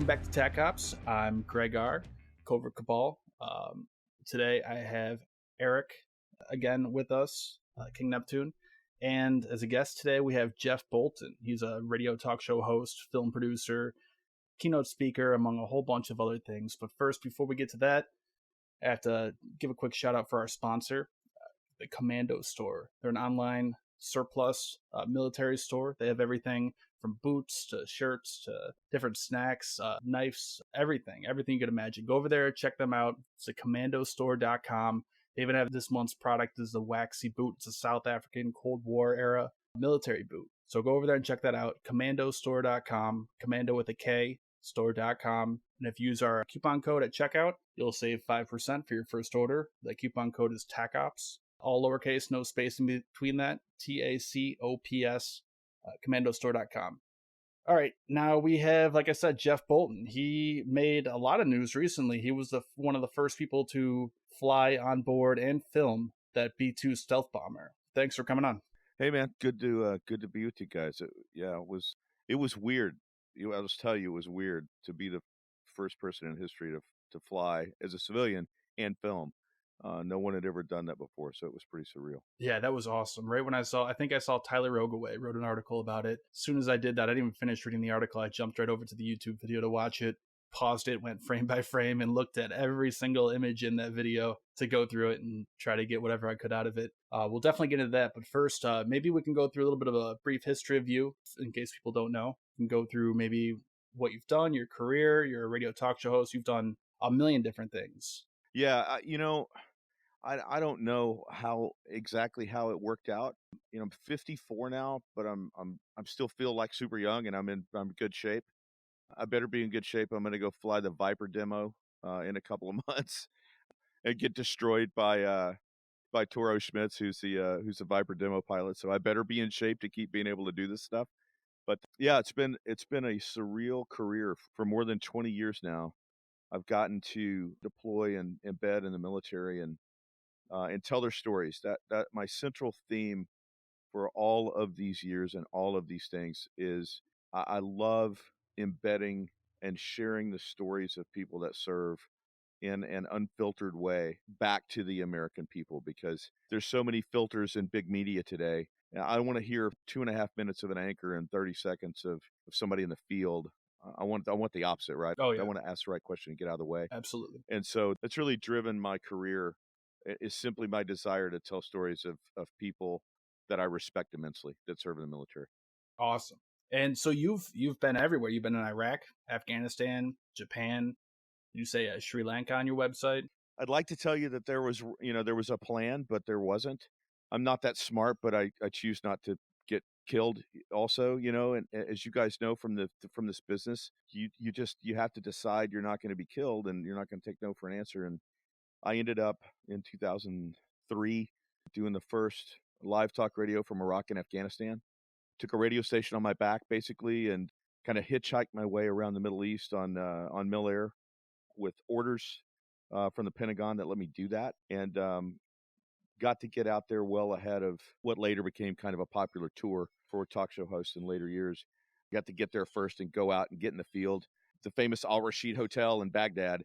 Welcome back to Tac Ops. I'm Greg R., Covert Cabal. Today I have Eric again with us, King Neptune. And as a guest today, we have Jeff Bolton. He's a radio talk show host, film producer, keynote speaker, among a whole bunch of other things. But first, before we get to that, I have to give a quick shout out for our sponsor, the Kommando Store. They're an online surplus military store. They have everything from boots to shirts to different snacks, knives, everything you could imagine. Go over there, check them out. It's at commandostore.com. They even have this month's product is the waxy boot. It's a South African Cold War era military boot. So go over there and check that out. Commandostore.com, commando with a K, store.com. And if you use our coupon code at checkout, you'll save 5% for your first order. The coupon code is TACOPS. All lowercase, no space in between that. TACOPS, commandostore.com. All right, now we have, like I said, Jeff Bolton. He made a lot of news recently. He was one of the first people to fly on board and film that B-2 stealth bomber. Thanks for coming on. Hey man, good to be with you guys. It was weird. I'll just tell you, it was weird to be the first person in history to fly as a civilian and film. No one had ever done that before, so it was pretty surreal. Yeah, that was awesome. Right when I think I saw Tyler Ogaway wrote an article about it. As soon as I did that, I didn't even finish reading the article. I jumped right over to the YouTube video to watch it, paused it, went frame by frame, and looked at every single image in that video to go through it and try to get whatever I could out of it. We'll definitely get into that, but first, maybe we can go through a little bit of a brief history of you, in case people don't know. We can go through maybe what you've done, your career. You're a radio talk show host. You've done a million different things. Yeah, I don't know exactly how it worked out. I'm 54 now, but I'm still feel like super young, and I'm in good shape. I better be in good shape. I'm going to go fly the Viper demo in a couple of months and get destroyed by Toro Schmitz, who's the Viper demo pilot. So I better be in shape to keep being able to do this stuff. But yeah, it's been a surreal career for more than 20 years now. I've gotten to deploy and embed in the military and tell their stories. That my central theme for all of these years and all of these things is I love embedding and sharing the stories of people that serve in an unfiltered way back to the American people, because there's so many filters in big media today. I don't want to hear 2.5 minutes of an anchor and 30 seconds of somebody in the field. I want the opposite, right? Oh, yeah. I want to ask the right question and get out of the way. Absolutely. And so that's really driven my career, is simply my desire to tell stories of people that I respect immensely that serve in the military. Awesome. And so you've been everywhere. You've been in Iraq, Afghanistan, Japan. You say Sri Lanka on your website? I'd like to tell you that there was a plan, but there wasn't. I'm not that smart, but I choose not to get killed also, and as you guys know from this business, you have to decide you're not going to be killed and you're not going to take no for an answer. And I ended up in 2003 doing the first live talk radio from Iraq and Afghanistan. Took a radio station on my back basically and kind of hitchhiked my way around the Middle East on Mil-Air with orders from the Pentagon that let me do that, and got to get out there well ahead of what later became kind of a popular tour for talk show hosts in later years. Got to get there first and go out and get in the field. The famous Al Rashid Hotel in Baghdad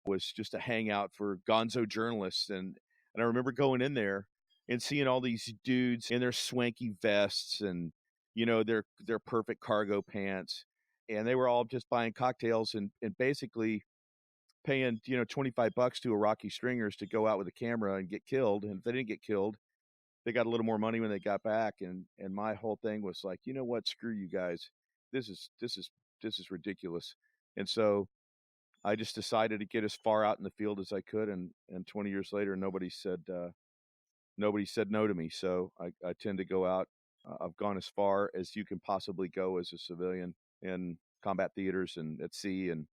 was just a hangout for gonzo journalists, and I remember going in there and seeing all these dudes in their swanky vests and their perfect cargo pants, and they were all just buying cocktails and basically paying $25 to Iraqi stringers to go out with a camera and get killed. And if they didn't get killed, they got a little more money when they got back. And my whole thing was like, you know what, screw you guys. This is ridiculous. And so I just decided to get as far out in the field as I could. And 20 years later, nobody said no to me. So I tend to go out. I've gone as far as you can possibly go as a civilian in combat theaters and at sea and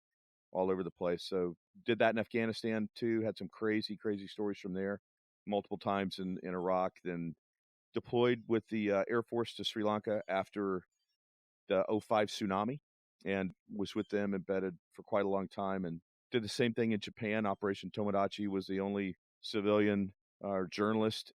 all over the place. So did that in Afghanistan too. Had some crazy stories from there. Multiple times in Iraq. Then deployed with the Air Force to Sri Lanka after the 2005 tsunami, and was with them embedded for quite a long time, and did the same thing in Japan. Operation Tomodachi was the only civilian journalist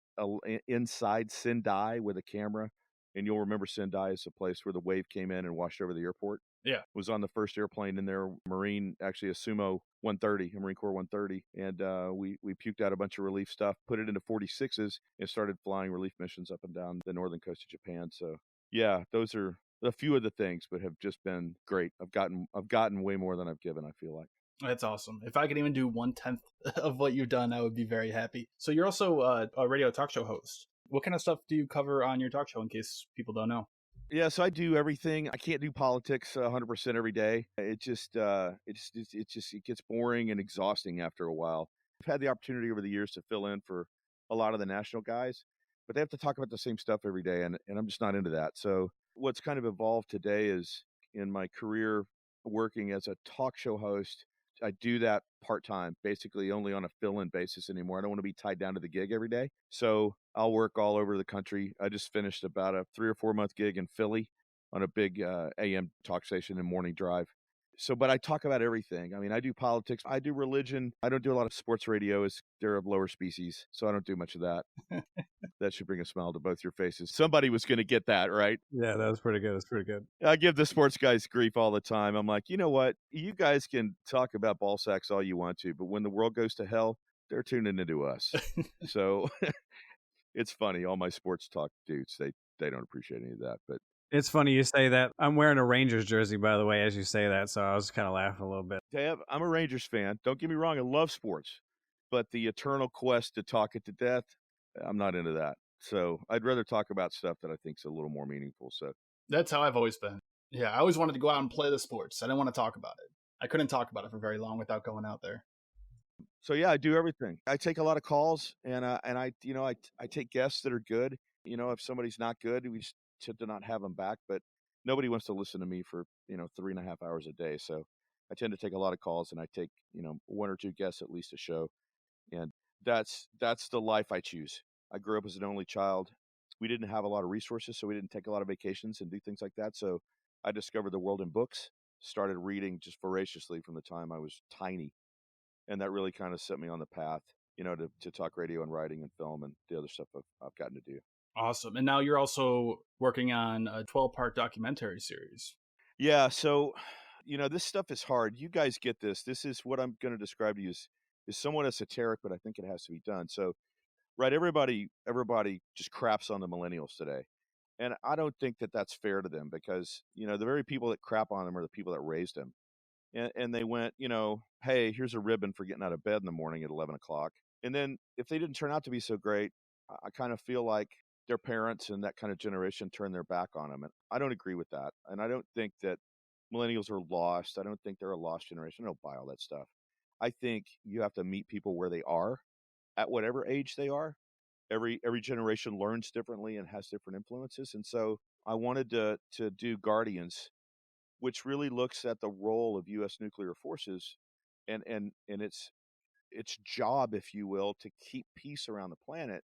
inside Sendai with a camera. And you'll remember Sendai is a place where the wave came in and washed over the airport. Yeah. Was on the first airplane in their Marine, actually a Sumo 130, a Marine Corps 130, and we puked out a bunch of relief stuff, put it into 46s, and started flying relief missions up and down the northern coast of Japan. So yeah, those are a few of the things, but have just been great. I've gotten way more than I've given, I feel like. That's awesome. If I could even do 1/10 of what you've done, I would be very happy. So you're also a radio talk show host. What kind of stuff do you cover on your talk show, in case people don't know? Yeah, so I do everything. I can't do politics 100% every day. It gets boring and exhausting after a while. I've had the opportunity over the years to fill in for a lot of the national guys, but they have to talk about the same stuff every day, and I'm just not into that. So what's kind of evolved today is in my career working as a talk show host, I do that part-time, basically only on a fill-in basis anymore. I don't want to be tied down to the gig every day. So I'll work all over the country. I just finished about a 3 or 4 month gig in Philly on a big AM talk station in Morning Drive. So, but I talk about everything. I mean, I do politics, I do religion. I don't do a lot of sports radio, as they're of lower species, so I don't do much of that. That should bring a smile to both your faces. Somebody was going to get that, right? Yeah, that was pretty good. That's pretty good. I give the sports guys grief all the time. I'm like, you know what? You guys can talk about ball sacks all you want to, but when the world goes to hell, they're tuning into us. So it's funny. All my sports talk dudes, they don't appreciate any of that. But It's funny you say that. I'm wearing a Rangers jersey, by the way, as you say that, so I was kind of laughing a little bit. Dave, I'm a Rangers fan. Don't get me wrong. I love sports, but the eternal quest to talk it to death, I'm not into that. So I'd rather talk about stuff that I think is a little more meaningful. So That's how I've always been. Yeah, I always wanted to go out and play the sports. I didn't want to talk about it. I couldn't talk about it for very long without going out there. So yeah, I do everything. I take a lot of calls, and I take guests that are good. If somebody's not good, we just tend to not have them back. But nobody wants to listen to me for 3.5 hours a day. So I tend to take a lot of calls, and I take 1 or 2 guests at least a show, and that's the life I choose. I grew up as an only child. We didn't have a lot of resources, so we didn't take a lot of vacations and do things like that. So I discovered the world in books, started reading just voraciously from the time I was tiny, and that really kind of set me on the path, to talk radio and writing and film and the other stuff I've gotten to do. Awesome. And now you're also working on a 12-part documentary series. Yeah, so this stuff is hard. You guys get this. This is what I'm going to describe to you is somewhat esoteric, but I think it has to be done. So, right, everybody just craps on the millennials today. And I don't think that that's fair to them, because, the very people that crap on them are the people that raised them. And they went, hey, here's a ribbon for getting out of bed in the morning at 11 o'clock. And then if they didn't turn out to be so great, I kind of feel like their parents and that kind of generation turned their back on them. And I don't agree with that. And I don't think that millennials are lost. I don't think they're a lost generation. I don't buy all that stuff. I think you have to meet people where they are at whatever age they are. Every generation learns differently and has different influences. And so I wanted to do Guardians, which really looks at the role of U.S. nuclear forces and its job, if you will, to keep peace around the planet.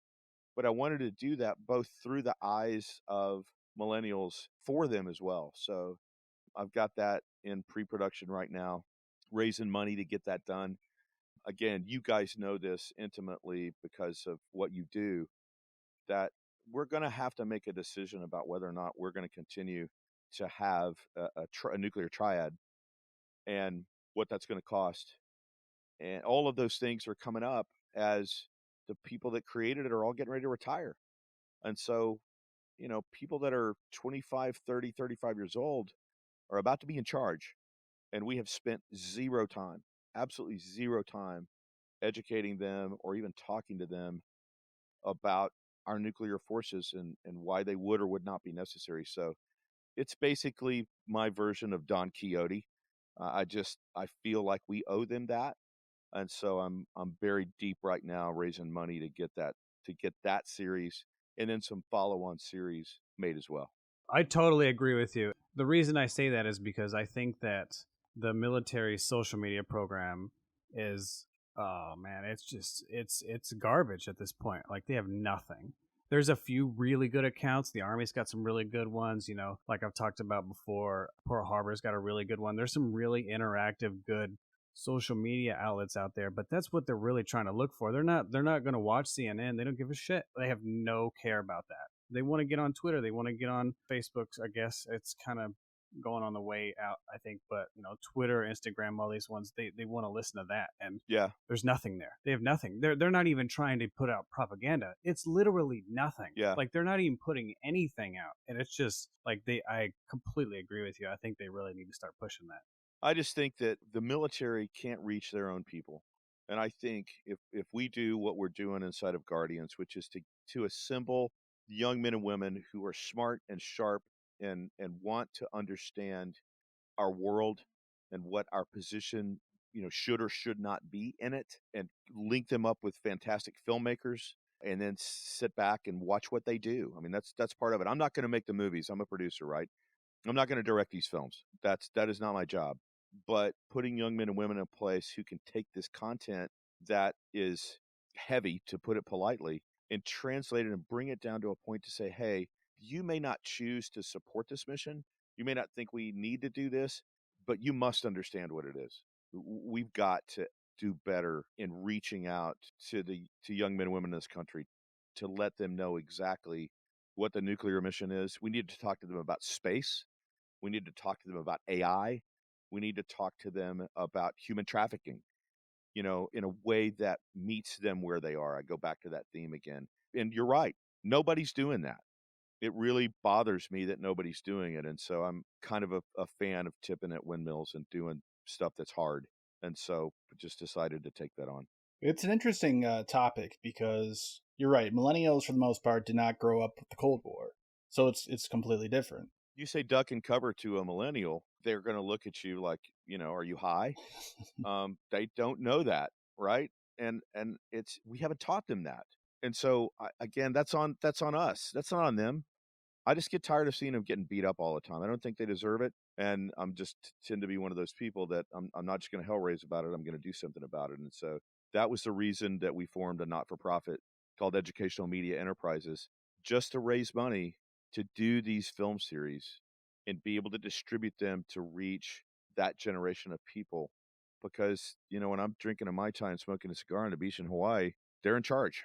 But I wanted to do that both through the eyes of millennials, for them as well. So I've got that in pre-production right now, raising money to get that done. Again, you guys know this intimately because of what you do, that we're going to have to make a decision about whether or not we're going to continue to have a nuclear triad and what that's going to cost. And all of those things are coming up as the people that created it are all getting ready to retire. And so, people that are 25, 30, 35 years old are about to be in charge. And we have spent zero time, absolutely zero time, educating them or even talking to them about our nuclear forces and why they would or would not be necessary. So it's basically my version of Don Quixote. I feel like we owe them that, and so I'm very deep right now raising money to get that series and then some follow-on series made as well. I totally agree with you. The reason I say that is because I think that the military social media program is, oh man, it's garbage at this point. Like, they have nothing. There's a few really good accounts. The Army's got some really good ones, like I've talked about before. Pearl Harbor's got a really good one. There's some really interactive, good social media outlets out there, but that's what they're really trying to look for. They're not going to watch CNN. They don't give a shit. They have no care about that. They want to get on Twitter. They want to get on Facebook. I guess it's kind of going on the way out, I think. But Twitter, Instagram, all these ones, they want to listen to that, and Yeah. there's nothing there. They have nothing. They're not even trying to put out propaganda. It's literally nothing. Yeah. Like, they're not even putting anything out, and it's just like I completely agree with you. I think they really need to start pushing that. I just think that the military can't reach their own people. And I think if we do what we're doing inside of Guardians, which is to assemble young men and women who are smart and sharp and want to understand our world and what our position, should or should not be in it, and link them up with fantastic filmmakers, and then sit back and watch what they do. I mean, that's part of it. I'm not going to make the movies. I'm a producer, right? I'm not going to direct these films. That is not my job. But putting young men and women in place who can take this content that is heavy, to put it politely, and translate it and bring it down to a point to say, hey, you may not choose to support this mission. You may not think we need to do this, but you must understand what it is. We've got to do better in reaching out to young men and women in this country to let them know exactly what the nuclear mission is. We need to talk to them about space. We need to talk to them about AI. We need to talk to them about human trafficking, in a way that meets them where they are. I go back to that theme again. And you're right. Nobody's doing that. It really bothers me that nobody's doing it. And so I'm kind of a fan of tipping at windmills and doing stuff that's hard. And so just decided to take that on. It's an interesting topic because you're right. Millennials, for the most part, did not grow up with the Cold War. So it's completely different. You say duck and cover to a millennial, they're going to look at you like, are you high? They don't know that, right? And we haven't taught them that. And so again, that's on us. That's not on them. I just get tired of seeing them getting beat up all the time. I don't think they deserve it. And I'm just tend to be one of those people that I'm not just going to hell raise about it. I'm going to do something about it. And so that was the reason that we formed a not-for-profit called Educational Media Enterprises, just to raise money to do these film series and be able to distribute them to reach that generation of people. Because, when I'm drinking a Mai Tai and smoking a cigar on the beach in Hawaii, they're in charge.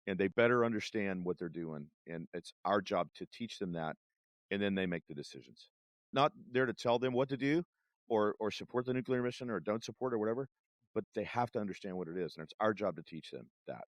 And they better understand what they're doing. And it's our job to teach them that. And then they make the decisions. Not there to tell them what to do or support the nuclear mission or don't support or whatever, but they have to understand what it is. And it's our job to teach them that.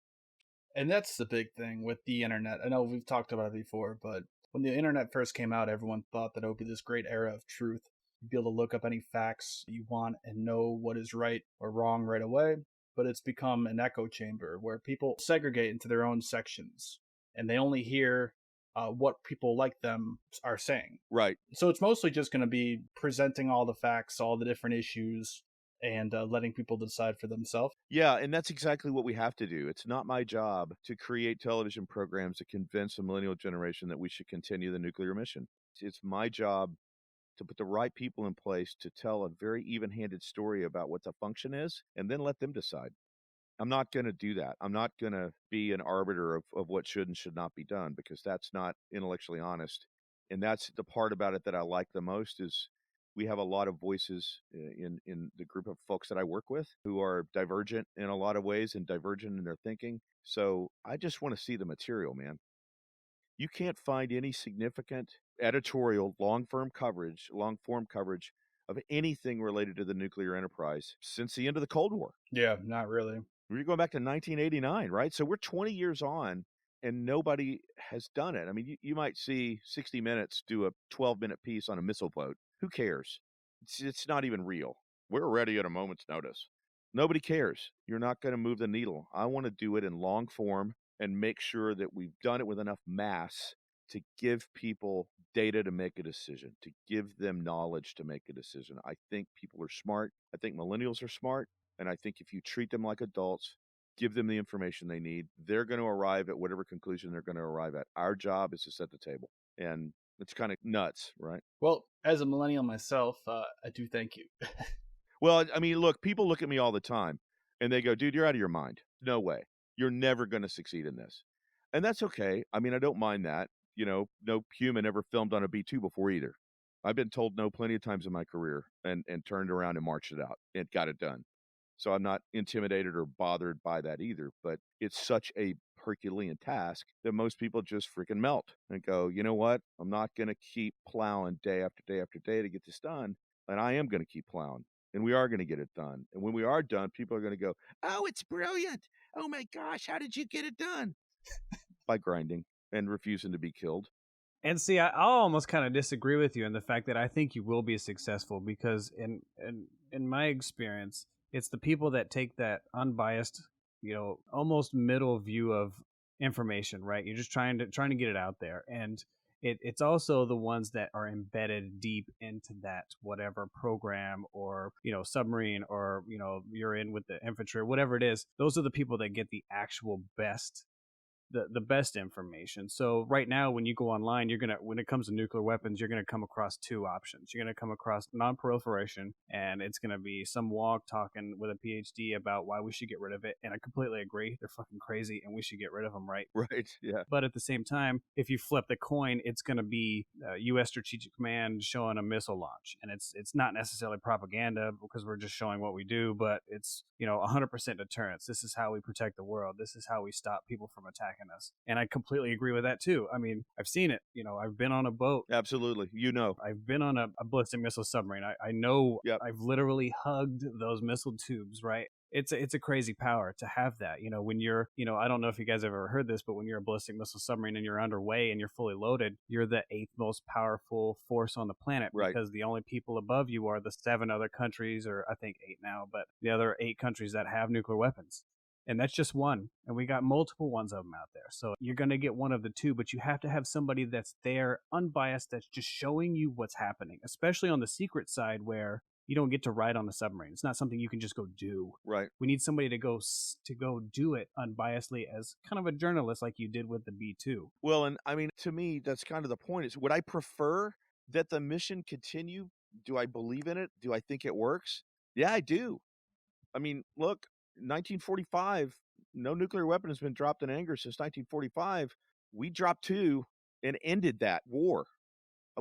And that's the big thing with the internet. I know we've talked about it before, but when the internet first came out, everyone thought that it would be this great era of truth. You'd be able to look up any facts you want and know what is right or wrong right away. But it's become an echo chamber where people segregate into their own sections and they only hear what people like them are saying. Right. So it's mostly just going to be presenting all the facts, all the different issues, and letting people decide for themselves. Yeah, and that's exactly what we have to do. It's not my job to create television programs to convince the millennial generation that we should continue the nuclear mission. It's my job to put the right people in place to tell a very even-handed story about what the function is, and then let them decide. I'm not going to do that. I'm not going to be an arbiter of what should and should not be done, because that's not intellectually honest. And that's the part about it that I like the most is we have a lot of voices in the group of folks that I work with who are divergent in a lot of ways and divergent in their thinking. So I just want to see the material, man. You can't find any significant editorial long-form coverage of anything related to the nuclear enterprise since the end of the Cold War. Yeah, not really. We're going back to 1989, right? So we're 20 years on and nobody has done it. I mean, you might see 60 Minutes do a 12-minute piece on a missile boat. Who cares? It's not even real. We're ready at a moment's notice. Nobody cares. You're not going to move the needle. I want to do it in long form and make sure that we've done it with enough mass to give people data to make a decision, to give them knowledge to make a decision. I think people are smart. I think millennials are smart. And I think if you treat them like adults, give them the information they need, they're going to arrive at whatever conclusion they're going to arrive at. Our job is to set the table. And it's kind of nuts, right? Well, as a millennial myself, I do thank you. Well, I mean, look, people look at me all the time and they go, dude, you're out of your mind. No way. You're never going to succeed in this. And that's okay. I mean, I don't mind that. No human ever filmed on a B-2 before either. I've been told no plenty of times in my career and turned around and marched it out and got it done. So I'm not intimidated or bothered by that either. But it's such a Herculean task that most people just freaking melt and go, you know what? I'm not going to keep plowing day after day after day to get this done. And I am going to keep plowing. And we are going to get it done. And when we are done, people are going to go, oh, it's brilliant. Oh my gosh, how did you get it done? By grinding and refusing to be killed. And see, I'll almost kind of disagree with you in the fact that I think you will be successful because in my experience, it's the people that take that unbiased, almost middle view of information, right? You're just trying to get it out there, and it's also the ones that are embedded deep into that whatever program or submarine or you're in with the infantry or whatever it is. Those are the people that get the actual best the best information. So right now, when you go online, when it comes to nuclear weapons, you're gonna come across two options. You're gonna come across non-proliferation, and it's gonna be some wog talking with a PhD about why we should get rid of it. And I completely agree. They're fucking crazy, and we should get rid of them, right? Right. Yeah. But at the same time, if you flip the coin, it's gonna be U.S. Strategic Command showing a missile launch, and it's not necessarily propaganda because we're just showing what we do, but it's 100% deterrence. This is how we protect the world. This is how we stop people from attacking us. And I completely agree with that too. I mean, I've seen it. I've been on a boat. Absolutely. I've been on a ballistic missile submarine. I know. Yep. I've literally hugged those missile tubes, right? It's a crazy power to have that. When you're, I don't know if you guys ever heard this, but when you're a ballistic missile submarine and you're underway and you're fully loaded, you're the 8th most powerful force on the planet, right? Because the only people above you are the 7 other countries, or I think 8 now, but the other 8 countries that have nuclear weapons. And that's just one. And we got multiple ones of them out there. So you're going to get one of the two, but you have to have somebody that's there, unbiased, that's just showing you what's happening, especially on the secret side where you don't get to ride on the submarine. It's not something you can just go do. Right. We need somebody to go do it unbiasedly as kind of a journalist like you did with the B-2. Well, and I mean, to me, that's kind of the point is, would I prefer that the mission continue? Do I believe in it? Do I think it works? Yeah, I do. I mean, look, 1945, no nuclear weapon has been dropped in anger since 1945. We dropped 2 and ended that war.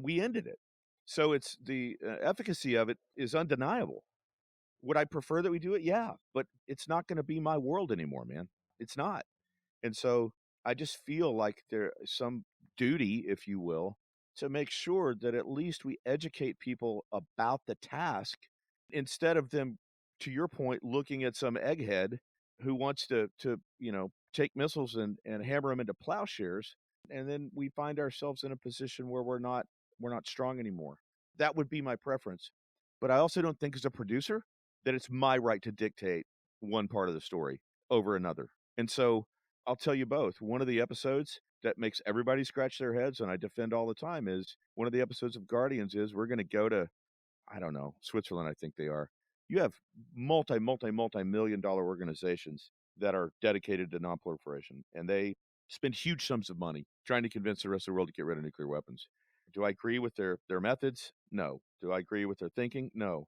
We ended it. So it's the efficacy of it is undeniable. Would I prefer that we do it? Yeah, but it's not going to be my world anymore, man. It's not. And so I just feel like there is some duty, if you will, to make sure that at least we educate people about the task instead of them, to your point, looking at some egghead who wants to take missiles and hammer them into plowshares. And then we find ourselves in a position where we're not strong anymore. That would be my preference. But I also don't think as a producer that it's my right to dictate one part of the story over another. And so I'll tell you both. One of the episodes that makes everybody scratch their heads, and I defend all the time, is one of the episodes of Guardians is we're going to go to, I don't know, Switzerland, I think they are. You have multi-million-dollar organizations that are dedicated to nonproliferation, and they spend huge sums of money trying to convince the rest of the world to get rid of nuclear weapons. Do I agree with their methods? No. Do I agree with their thinking? No.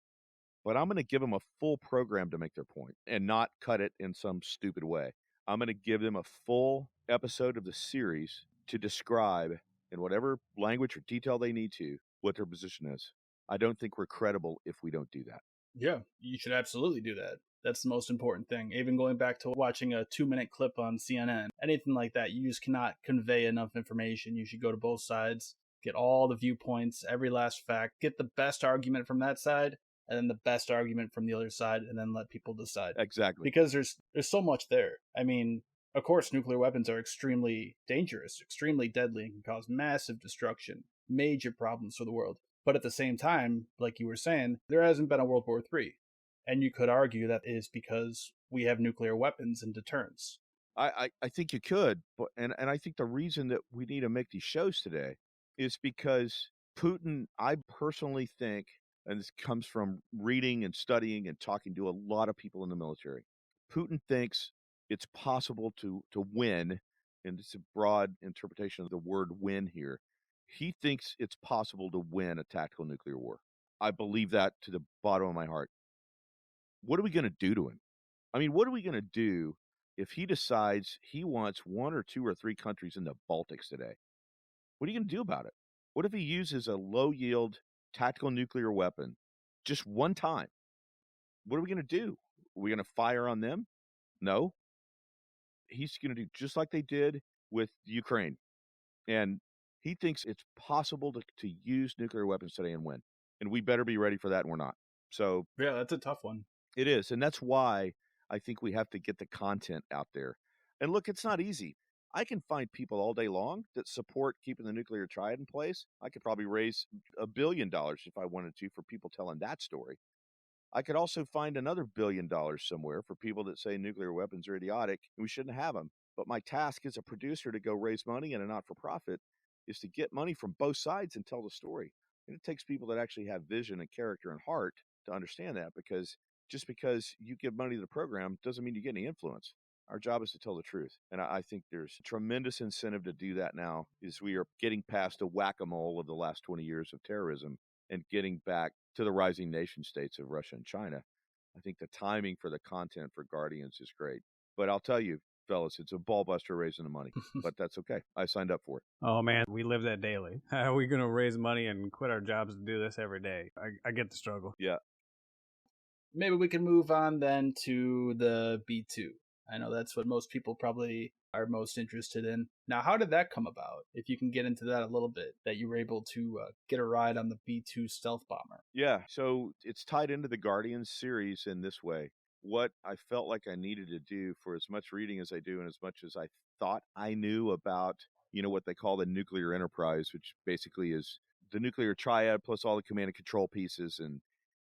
But I'm going to give them a full program to make their point and not cut it in some stupid way. I'm going to give them a full episode of the series to describe, in whatever language or detail they need to, what their position is. I don't think we're credible if we don't do that. Yeah, you should absolutely do that. That's the most important thing. Even going back to watching a 2-minute clip on CNN, anything like that, you just cannot convey enough information. You should go to both sides, get all the viewpoints, every last fact, get the best argument from that side, and then the best argument from the other side, and then let people decide. Exactly. Because there's so much there. I mean, of course, nuclear weapons are extremely dangerous, extremely deadly, and can cause massive destruction, major problems for the world. But at the same time, like you were saying, there hasn't been a World War III. And you could argue that is because we have nuclear weapons and deterrence. I think you could, but and I think the reason that we need to make these shows today is because Putin, I personally think, and this comes from reading and studying and talking to a lot of people in the military, Putin thinks it's possible to win, and it's a broad interpretation of the word win here. He thinks it's possible to win a tactical nuclear war. I believe that to the bottom of my heart. What are we going to do to him? I mean, what are we going to do if he decides he wants 1 or 2 or 3 countries in the Baltics today? What are you going to do about it? What if he uses a low-yield tactical nuclear weapon just one time? What are we going to do? Are we going to fire on them? No. He's going to do just like they did with Ukraine. And he thinks it's possible to use nuclear weapons today and win. And we better be ready for that, and we're not. So Yeah, that's a tough one. it is. And that's why I think we have to get the content out there. And look, it's not easy. I can find people all day long that support keeping the nuclear triad in place. I could probably raise $1 billion if I wanted to for people telling that story. I could also find another $1 billion somewhere for people that say nuclear weapons are idiotic and we shouldn't have them. But my task as a producer to go raise money in a not-for-profit is to get money from both sides and tell the story. And it takes people that actually have vision and character and heart to understand that, because just because you give money to the program doesn't mean you get any influence. Our job is to tell the truth. And I think there's tremendous incentive to do that now, as we are getting past the whack-a-mole of the last 20 years of terrorism and getting back to the rising nation states of Russia and China. I think the timing for the content for Guardians is great. But I'll tell you, fellas, it's a ball buster raising the money. But that's okay. I signed up for it. Oh, man, we live that daily. How are we going to raise money and quit our jobs to do this every day? I get the struggle. Yeah. Maybe we can move on then to the B-2. I know that's what most people probably are most interested in. Now, how did that come about? If you can get into that a little bit, that you were able to get a ride on the B-2 stealth bomber. Yeah, so it's tied into the Guardians series in this way. What I felt like I needed to do, for as much reading as I do and as much as I thought I knew about, what they call the nuclear enterprise, which basically is the nuclear triad plus all the command and control pieces. And,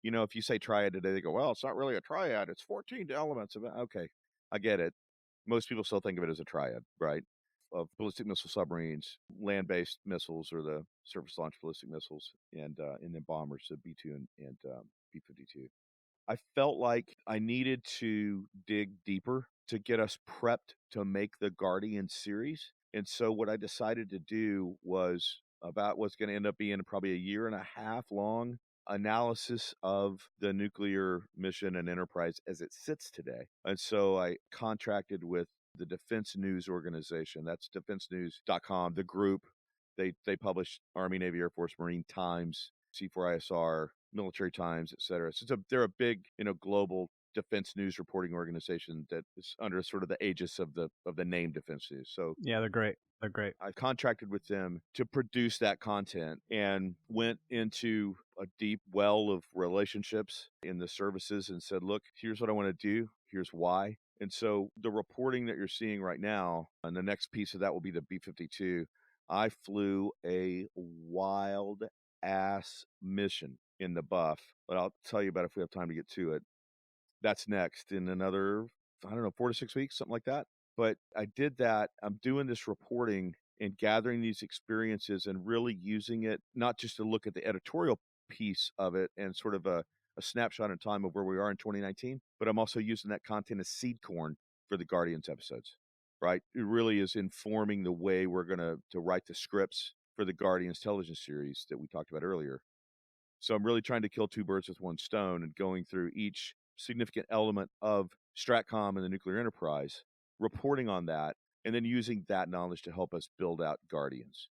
if you say triad today, they go, well, it's not really a triad. It's 14 elements of it. Okay, I get it. Most people still think of it as a triad, right? Of ballistic missile submarines, land-based missiles, or the surface-launched ballistic missiles, and then bombers, so B-2 and B-52. I felt like I needed to dig deeper to get us prepped to make the Guardian series. And so what I decided to do was about what's going to end up being probably a 1.5 year long analysis of the nuclear mission and enterprise as it sits today. And so I contracted with the Defense News Organization. That's defensenews.com, the group. They publish Army, Navy, Air Force, Marine Times, C4ISR, Military Times, et cetera. So they're a big, global defense news reporting organization that is under sort of the aegis of the name Defense News. So yeah, they're great. They're great. I contracted with them to produce that content and went into a deep well of relationships in the services and said, look, here's what I want to do. Here's why. And so the reporting that you're seeing right now, and the next piece of that will be the B-52. I flew a wild ass mission in the buff, but I'll tell you about it if we have time to get to it. That's next in another, 4 to 6 weeks, something like that. But I did that. I'm doing this reporting and gathering these experiences and really using it, not just to look at the editorial piece of it and sort of a snapshot in time of where we are in 2019, but I'm also using that content as seed corn for the Guardians episodes, right? It really is informing the way we're going to write the scripts for the Guardians television series that we talked about earlier. So I'm really trying to kill two birds with one stone and going through each significant element of Stratcom and the nuclear enterprise, reporting on that, and then using that knowledge to help us build out Guardians.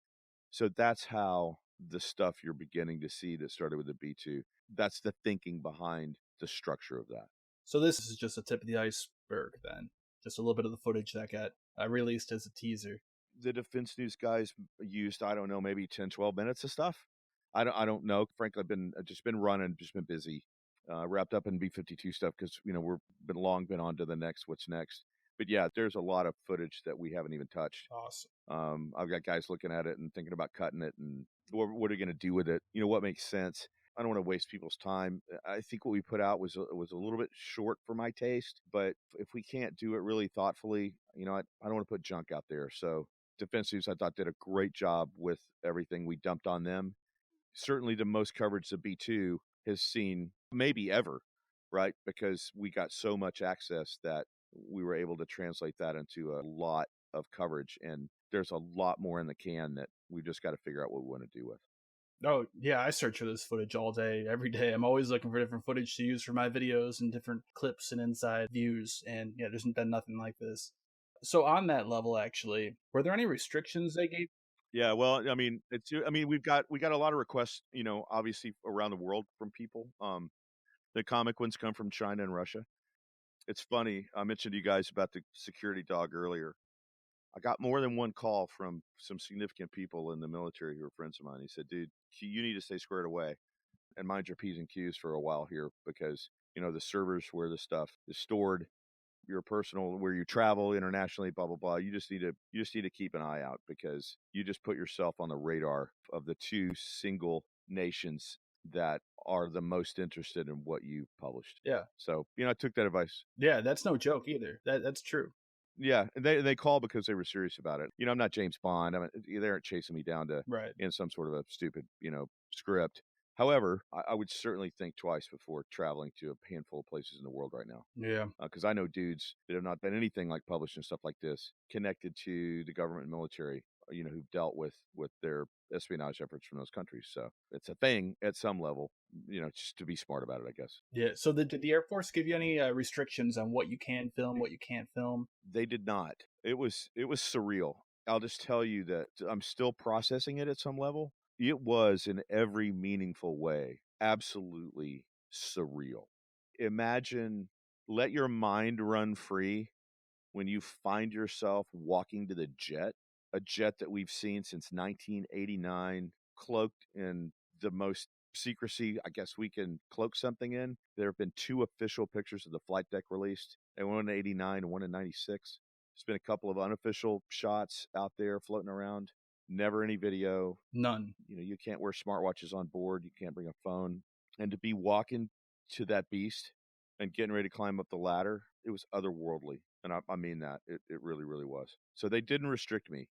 So that's how the stuff you're beginning to see that started with the B-2, that's the thinking behind the structure of that. So this is just a tip of the iceberg then. Just a little bit of the footage that got released as a teaser. The Defense News guys used, I don't know, maybe 10, 12 minutes of stuff. I don't know. Frankly, I've just been running, just been busy. Wrapped up in B-52 stuff because, we've been on to the next, what's next. But yeah, there's a lot of footage that we haven't even touched. Awesome. I've got guys looking at it and thinking about cutting it and what are you going to do with it? What makes sense? I don't want to waste people's time. I think what we put out was a little bit short for my taste, but if we can't do it really thoughtfully, I don't want to put junk out there. So Defense News, I thought, did a great job with everything we dumped on them. Certainly the most coverage the B-2 has seen maybe ever, right? Because we got so much access that we were able to translate that into a lot of coverage. And there's a lot more in the can that we've just got to figure out what we want to do with. Oh, yeah, I search for this footage all day, every day. I'm always looking for different footage to use for my videos and different clips and inside views. And yeah, there's been nothing like this. So on that level, actually, were there any restrictions they gave? Yeah, well, we've got a lot of requests, obviously around the world from people. The comic ones come from China and Russia. It's funny. I mentioned to you guys about the security dog earlier. I got more than one call from some significant people in the military who are friends of mine. He said, dude, you need to stay squared away and mind your P's and Q's for a while here because, the servers where the stuff is stored, your personal, where you travel internationally, blah, blah, blah. You just need to keep an eye out because you just put yourself on the radar of the two single nations that are the most interested in what you published. Yeah. So, I took that advice. Yeah, that's no joke either. That's true. Yeah, and they called because they were serious about it. I'm not James Bond. They aren't chasing me down to Right. in some sort of a stupid, script. However, I would certainly think twice before traveling to a handful of places in the world right now. Yeah. Because I know dudes that have not been anything like published and stuff like this, connected to the government and military, who've dealt with their espionage efforts from those countries. So it's a thing at some level, just to be smart about it, I guess. Yeah. So did the Air Force give you any restrictions on what you can film, what you can't film? They did not. It was surreal. I'll just tell you that I'm still processing it at some level. It was in every meaningful way absolutely surreal. Imagine, let your mind run free when you find yourself walking to the jet, a jet that we've seen since 1989, cloaked in the most secrecy I guess we can cloak something in. There have been two official pictures of the flight deck released, and one in 89 and one in 96. There's been a couple of unofficial shots out there floating around. Never any video. None. You can't wear smartwatches on board. You can't bring a phone. And to be walking to that beast and getting ready to climb up the ladder, it was otherworldly. And I mean that. It really, really was. So they didn't restrict me.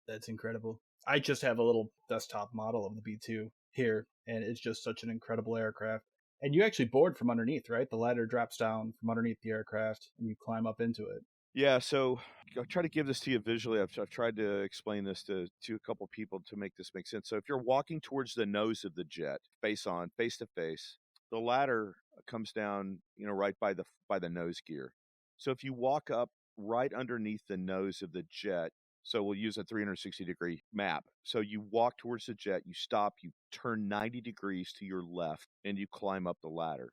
That's incredible. I just have a little desktop model of the B-2 here, and it's just such an incredible aircraft. And you actually board from underneath, right? The ladder drops down from underneath the aircraft, and you climb up into it. Yeah, so I'll try to give this to you visually. I've tried to explain this to a couple people to make this make sense. So if you're walking towards the nose of the jet, face to face, the ladder comes down, right by the nose gear. So if you walk up right underneath the nose of the jet, so we'll use a 360-degree map. So you walk towards the jet, you stop, you turn 90 degrees to your left, and you climb up the ladder.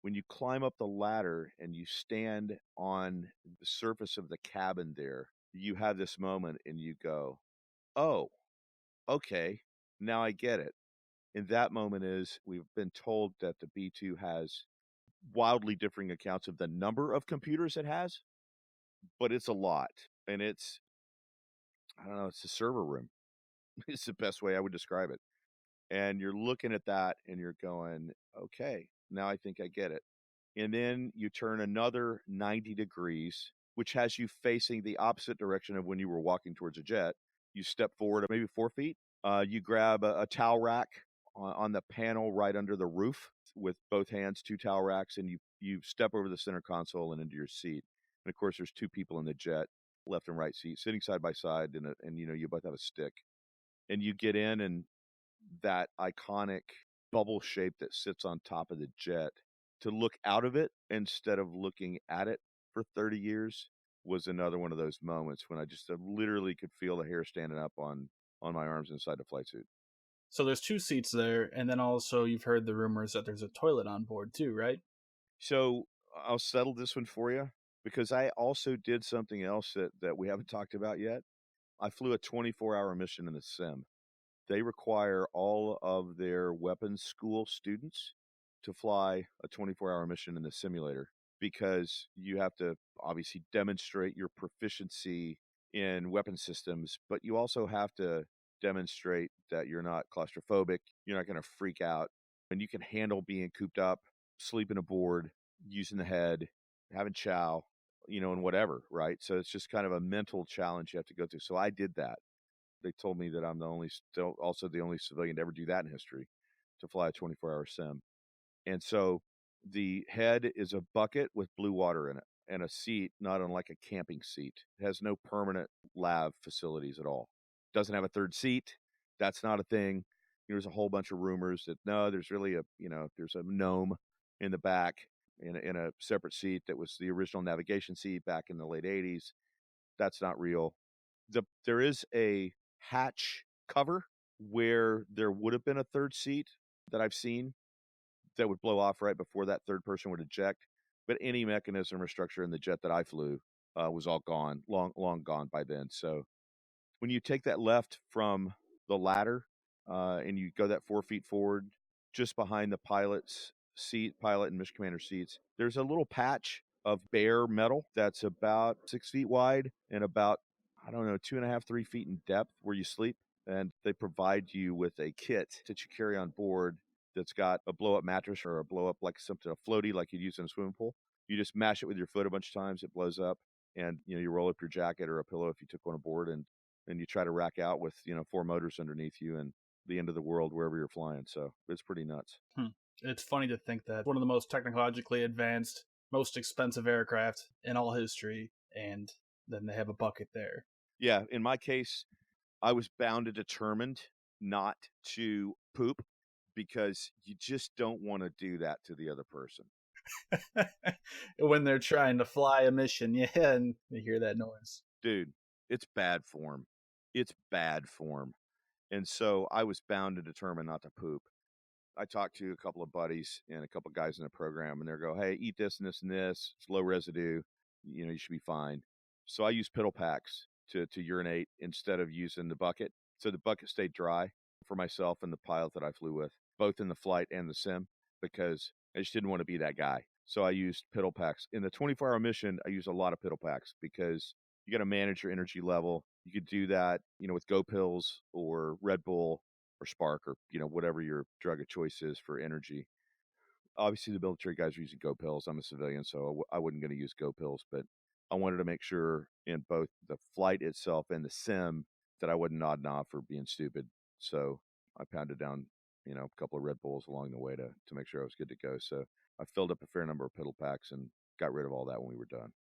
When you climb up the ladder and you stand on the surface of the cabin there, you have this moment and you go, oh, okay, now I get it. And that moment is we've been told that the B-2 has wildly differing accounts of the number of computers it has, but it's a lot. And it's, I don't know, it's a server room. It's the best way I would describe it. And you're looking at that and you're going, okay, now I think I get it. And then you turn another 90 degrees, which has you facing the opposite direction of when you were walking towards a jet. You step forward maybe 4 feet. You grab a towel rack on the panel right under the roof with both hands, 2 towel racks, and you step over the center console and into your seat. And of course, there's 2 people in the jet, left and right seat, sitting side by side, and you both have a stick. And you get in, and that iconic bubble shape that sits on top of the jet, to look out of it instead of looking at it for 30 years was another one of those moments when I just literally could feel the hair standing up on my arms inside the flight suit. So there's 2 seats there, and then also you've heard the rumors that there's a toilet on board too, right? So I'll settle this one for you because I also did something else that we haven't talked about yet. I flew a 24-hour mission in the sim. They require all of their weapons school students to fly a 24-hour mission in the simulator because you have to obviously demonstrate your proficiency in weapon systems, but you also have to demonstrate that you're not claustrophobic, you're not going to freak out, and you can handle being cooped up, sleeping aboard, using the head, having chow, and whatever, right? So it's just kind of a mental challenge you have to go through. So I did that. They told me that I'm also the only civilian to ever do that in history, to fly a 24-hour sim. And so the head is a bucket with blue water in it and a seat, not unlike a camping seat. It has no permanent lav facilities at all. Doesn't have a third seat. That's not a thing. There's a whole bunch of rumors that no, there's really there's a gnome in the back in a separate seat that was the original navigation seat back in the late 80s. That's not real. There is a hatch cover where there would have been a third seat that I've seen that would blow off right before that third person would eject. but any mechanism or structure in the jet that I flew was all gone, long gone by then. So when you take that left from the ladder and you go that 4 feet forward, just behind the pilot's seat, pilot and mission commander seats, there's a little patch of bare metal that's about 6 feet wide and about, I don't know, 2.5, 3 feet in depth where you sleep. And they provide you with a kit that you carry on board that's got a blow up mattress or a blow up like something, a floaty like you'd use in a swimming pool. You just mash it with your foot a bunch of times, it blows up, and you roll up your jacket or a pillow if you took one aboard, and you try to rack out with 4 motors underneath you and the end of the world wherever you're flying. So it's pretty nuts. It's funny to think that one of the most technologically advanced, most expensive aircraft in all history, and then they have a bucket there. Yeah, in my case, I was bound and determined not to poop because you just don't want to do that to the other person. When they're trying to fly a mission, yeah, and they hear that noise. Dude, it's bad form. It's bad form. And so I was bound and determined not to poop. I talked to a couple of buddies and a couple of guys in the program, and they go, "Hey, eat this and this and this. It's low residue. You should be fine." So I used piddle packs to urinate instead of using the bucket. So the bucket stayed dry for myself and the pilot that I flew with, both in the flight and the sim, because I just didn't want to be that guy. So I used piddle packs. In the 24-hour mission, I used a lot of piddle packs because you got to manage your energy level. You could do that, with Go Pills or Red Bull or Spark or, whatever your drug of choice is for energy. Obviously, the military guys are using Go Pills. I'm a civilian, so I wasn't going to use Go Pills, but I wanted to make sure in both the flight itself and the sim that I wasn't nodding off or being stupid. So I pounded down, a couple of Red Bulls along the way to make sure I was good to go. So I filled up a fair number of piddle packs and got rid of all that when we were done.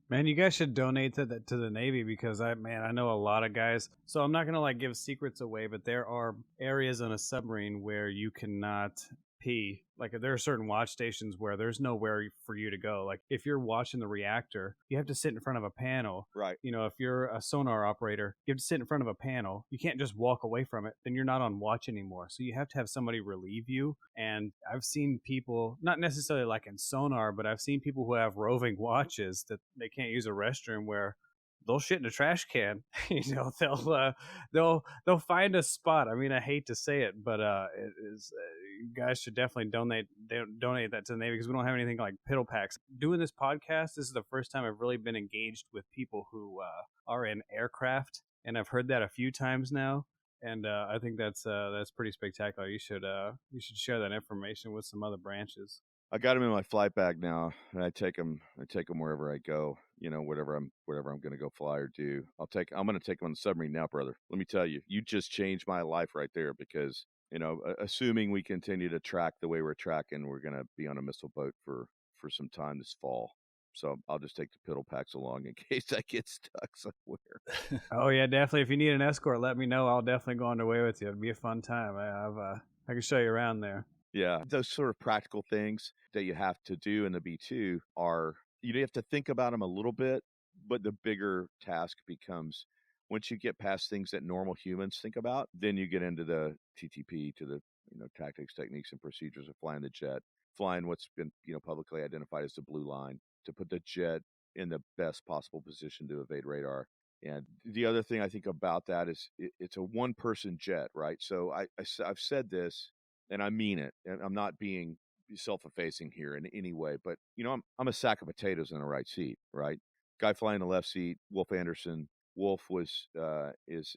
Man, you guys should donate to the Navy because I know a lot of guys. So I'm not gonna give secrets away, but there are areas on a submarine where you cannot pee. Like there are certain watch stations where there's nowhere for you to go. Like if you're watching the reactor, you have to sit in front of a panel. Right. If you're a sonar operator, you have to sit in front of a panel. You can't just walk away from it. Then you're not on watch anymore. So you have to have somebody relieve you. And I've seen people, not necessarily like in sonar, but I've seen people who have roving watches that they can't use a restroom where they'll shit in a trash can. They'll find a spot. I mean, I hate to say it, but it is. You guys should definitely donate that to the Navy because we don't have anything like piddle packs. Doing this podcast, this is the first time I've really been engaged with people who are in aircraft, and I've heard that a few times now. And I think that's pretty spectacular. You should share that information with some other branches. I got them in my flight bag now, and I take them wherever I go. Whatever I'm going to go fly or do. I'm going to take them on the submarine now, brother. Let me tell you, you just changed my life right there because, assuming we continue to track the way we're tracking, we're going to be on a missile boat for some time this fall. So I'll just take the piddle packs along in case I get stuck somewhere. Oh yeah, definitely. If you need an escort, let me know. I'll definitely go on the way with you. It'd be a fun time. I can show you around there. Yeah, those sort of practical things that you have to do in the B-2 are, you have to think about them a little bit, but the bigger task becomes once you get past things that normal humans think about, then you get into the TTP, to the tactics, techniques, and procedures of flying the jet, flying what's been publicly identified as the blue line to put the jet in the best possible position to evade radar. And the other thing I think about that is it's a one-person jet, right? So I've said this, and I mean it, and I'm not being self-effacing here in any way, but I'm a sack of potatoes in the right seat, right? Guy flying the left seat, Wolf Anderson. Wolf is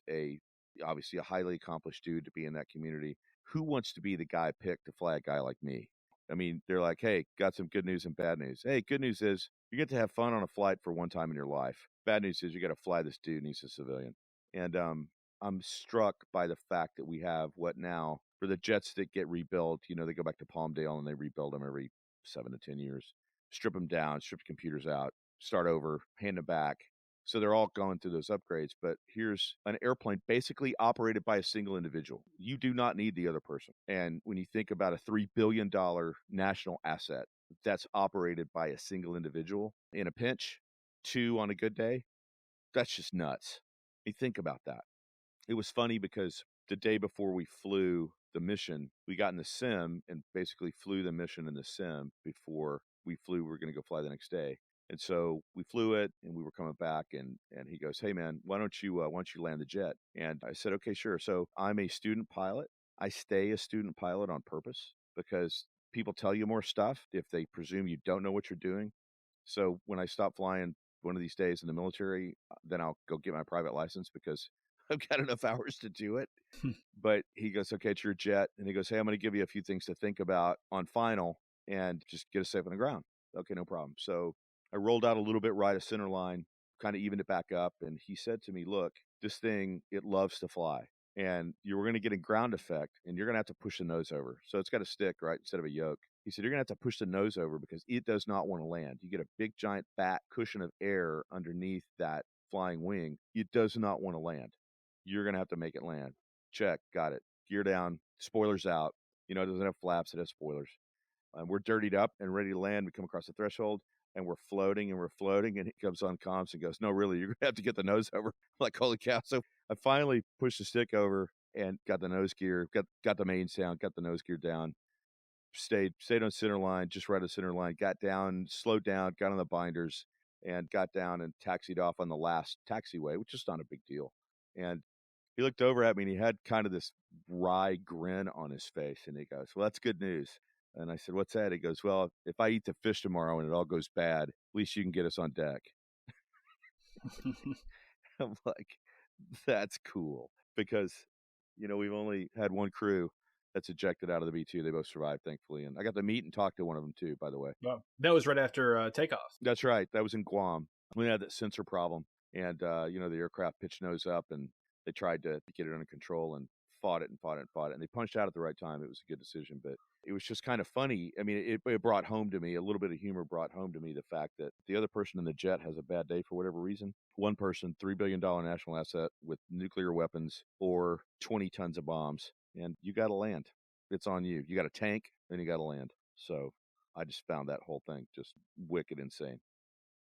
obviously a highly accomplished dude to be in that community. Who wants to be the guy picked to fly a guy like me? I mean, they're like, hey, got some good news and bad news. Hey, good news is you get to have fun on a flight for one time in your life. Bad news is you got to fly this dude and he's a civilian. And I'm struck by the fact that we have what now for the jets that get rebuilt, they go back to Palmdale and they rebuild them every 7 to 10 years, strip them down, strip the computers out, start over, hand them back. So they're all going through those upgrades. But here's an airplane basically operated by a single individual. You do not need the other person. And when you think about a $3 billion national asset that's operated by a single individual in a pinch, 2 on a good day, that's just nuts. You think about that. It was funny because the day before we flew the mission, we got in the sim and basically flew the mission in the sim before we flew. We were going to go fly the next day. And so we flew it, and we were coming back, and he goes, "Hey man, why don't you land the jet?" And I said, "Okay, sure." So I'm a student pilot. I stay a student pilot on purpose because people tell you more stuff if they presume you don't know what you're doing. So when I stop flying one of these days in the military, then I'll go get my private license because I've got enough hours to do it. But he goes, "Okay, it's your jet." And he goes, "Hey, I'm going to give you a few things to think about on final and just get us safe on the ground." Okay, no problem. So I rolled out a little bit right of center line, kind of evened it back up. And he said to me, "Look, this thing, it loves to fly. And you're going to get a ground effect, and you're going to have to push the nose over. So it's got a stick, right, instead of a yoke." He said, "You're going to have to push the nose over because it does not want to land. You get a big, giant, fat cushion of air underneath that flying wing. It does not want to land. You're going to have to make it land." Check. Got it. Gear down. Spoilers out. It doesn't have flaps. It has spoilers. We're dirtied up and ready to land. We come across the threshold, and we're floating, and he comes on comms and goes, "No, really, you're going to have to get the nose over." I'm like, holy cow. So I finally pushed the stick over and got the nose gear, got the mains down, got the nose gear down, stayed on center line, just right of center line, got down, slowed down, got on the binders, and got down and taxied off on the last taxiway, which is not a big deal. And he looked over at me, and he had kind of this wry grin on his face, and he goes, "Well, that's good news." And I said, "What's that?" He goes, "Well, if I eat the fish tomorrow and it all goes bad, at least you can get us on deck." I'm like, that's cool because, we've only had one crew that's ejected out of the B-2. They both survived, thankfully. And I got to meet and talk to one of them too, by the way. Well, that was right after takeoff. That's right. That was in Guam. We had that sensor problem, and the aircraft pitched nose up, and they tried to get it under control and fought it, and they punched out at the right time. It was a good decision, but it was just kind of funny. I mean, it brought home to me, a little bit of humor brought home to me the fact that the other person in the jet has a bad day for whatever reason. One person, $3 billion national asset with nuclear weapons or 20 tons of bombs, and you got to land. It's on you. You got a tank, and you got to land. So I just found that whole thing just wicked insane.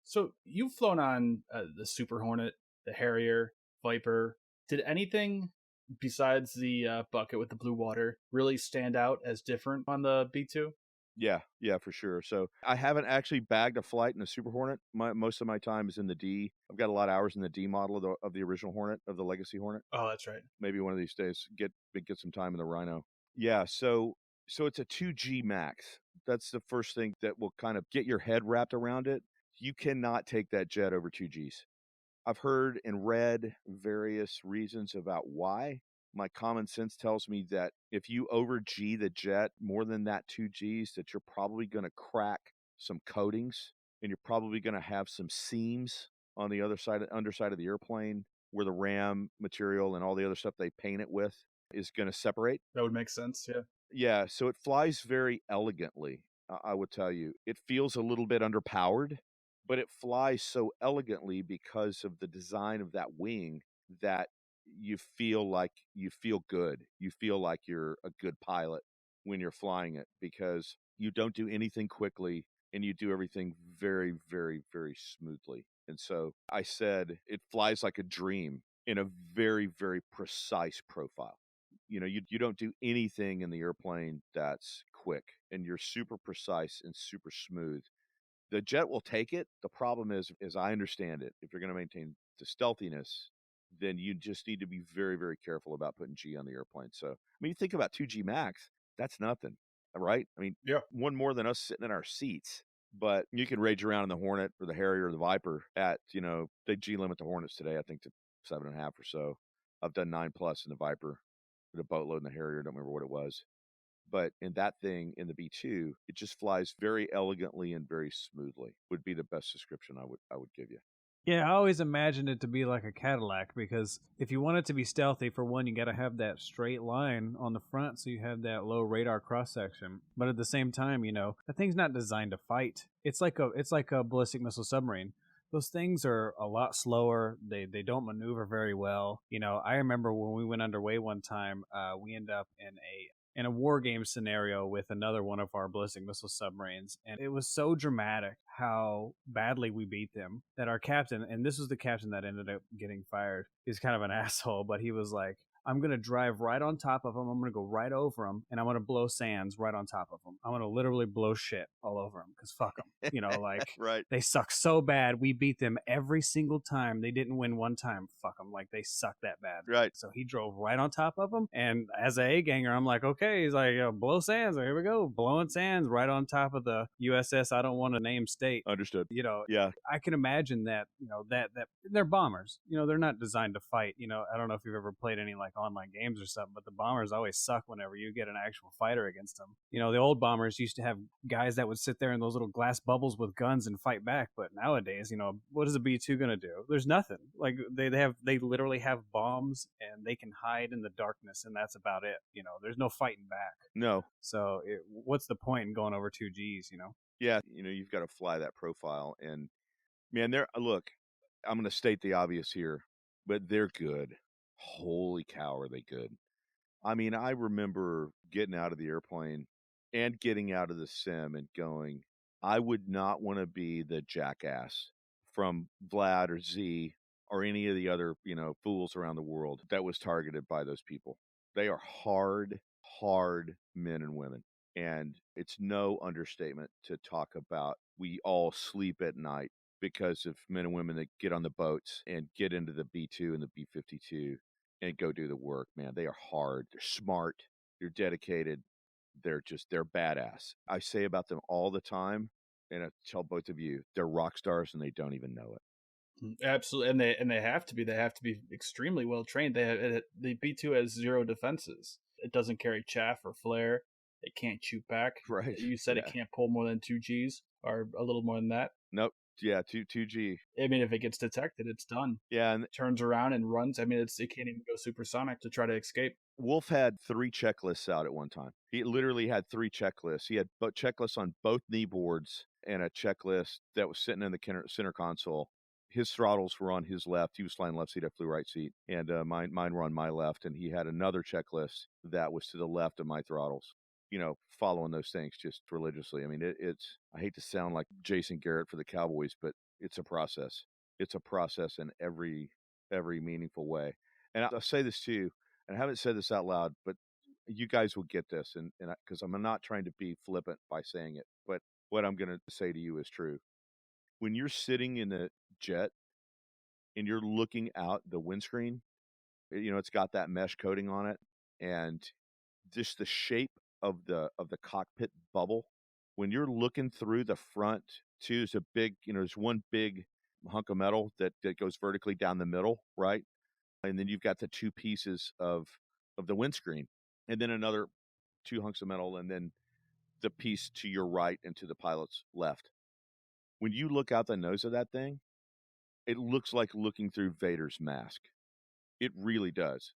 So you've flown on the Super Hornet, the Harrier, Viper. Did anything besides the bucket with the blue water really stand out as different on the B-2? Yeah, for sure. So I haven't actually bagged a flight in the Super Hornet. Most of my time is in the D. I've got a lot of hours in the D model of the original Hornet, of the Legacy Hornet. Oh, that's right. Maybe one of these days get some time in the Rhino. Yeah, so it's a 2G max. That's the first thing that will kind of get your head wrapped around it. You cannot take that jet over 2Gs. I've heard and read various reasons about why. My common sense tells me that if you over G the jet more than that 2Gs, that you're probably going to crack some coatings, and you're probably going to have some seams on the underside of the airplane where the RAM material and all the other stuff they paint it with is going to separate. That would make sense, yeah. Yeah, so it flies very elegantly, I would tell you. It feels a little bit underpowered, but it flies so elegantly because of the design of that wing that you feel good. You feel like you're a good pilot when you're flying it because you don't do anything quickly and you do everything very, very, very smoothly. And so I said it flies like a dream in a very, very precise profile. You don't do anything in the airplane that's quick, and you're super precise and super smooth. The jet will take it. The problem is, as I understand it, if you're going to maintain the stealthiness, then you just need to be very, very careful about putting G on the airplane. So, you think about 2G max, that's nothing, right? Yeah. One more than us sitting in our seats. But you can rage around in the Hornet or the Harrier or the Viper at, they G limit the Hornets today, I think, to 7.5 or so. I've done 9+ in the Viper, the boatload in the Harrier. I don't remember what it was. But in that thing, in the B-2, it just flies very elegantly and very smoothly, would be the best description I would give you. Yeah, I always imagined it to be like a Cadillac because if you want it to be stealthy, for one, you got to have that straight line on the front so you have that low radar cross section. But at the same time, the thing's not designed to fight. It's like a ballistic missile submarine. Those things are a lot slower. They don't maneuver very well. I remember when we went underway one time, we ended up in a war game scenario with another one of our ballistic missile submarines. And it was so dramatic how badly we beat them that our captain, and this was the captain that ended up getting fired, he's kind of an asshole, but he was like, I'm going to drive right on top of them. I'm going to go right over them, and I'm going to blow sands right on top of them. I'm going to literally blow shit all over them because fuck them. You know, like, Right. they suck so bad. We beat them every single time. They didn't win one time. Fuck them. Like, they suck that bad. Right. So he drove right on top of them. And as a A-ganger, I'm like, okay. He's like, blow sands. Here we go. Blowing sands right on top of the USS I don't want to name state. Understood. You know, Yeah. I can imagine that, you know, that they're bombers. You know, they're not designed to fight. You know, I don't know if you've ever played any like online games or something, but the bombers always suck whenever you get an actual fighter against them. You know, the old bombers used to have guys that would sit there in those little glass bubbles with guns and fight back. But nowadays, you know, what is a B-2 going to do? There's nothing. Like, they literally have bombs and they can hide in the darkness, and that's about it. You know, there's no fighting back. No. So what's the point in going over 2Gs, you know? Yeah, you know, you've got to fly that profile. And man, look, I'm going to state the obvious here, but they're good. Holy cow, are they good? I mean, I remember getting out of the airplane and getting out of the sim and going, I would not want to be the jackass from Vlad or Z or any of the other, you know, fools around the world that was targeted by those people. They are hard men and women. And it's no understatement to talk about we all sleep at night because of men and women that get on the boats and get into the B-2 and the B-52 and go do the work. Man, they are hard. They're smart. They're dedicated. They're badass. I say about them all the time, and I tell both of you, they're rock stars and they don't even know it. Absolutely, and they have to be. They have to be extremely well trained. The B-2 has 0 defenses. It doesn't carry chaff or flare. It can't shoot back. Right. You said it can't pull more than 2 Gs or a little more than that. Nope. Yeah, 2G. I mean, if it gets detected, it's done. Yeah, and it turns around and runs. I mean, it can't even go supersonic to try to escape. Wolf had 3 checklists out at one time. He literally had 3 checklists. He had checklists on both knee boards and a checklist that was sitting in the center console. His throttles were on his left. He was flying left seat. I flew right seat. And mine were on my left. And he had another checklist that was to the left of my throttles. You know, following those things just religiously. I mean, it's, I hate to sound like Jason Garrett for the Cowboys, but it's a process. It's a process in every meaningful way. And I'll say this too, and I haven't said this out loud, but you guys will get this, and because I'm not trying to be flippant by saying it, but what I'm going to say to you is true. When you're sitting in a jet and you're looking out the windscreen, you know, it's got that mesh coating on it, and just the shape of the cockpit bubble. When you're looking through the front too, there's a big, you know, there's one big hunk of metal that goes vertically down the middle, right? And then you've got the 2 pieces of the windscreen, and then another 2 hunks of metal, and then the piece to your right and to the pilot's left. When you look out the nose of that thing, it looks like looking through Vader's mask. It really does.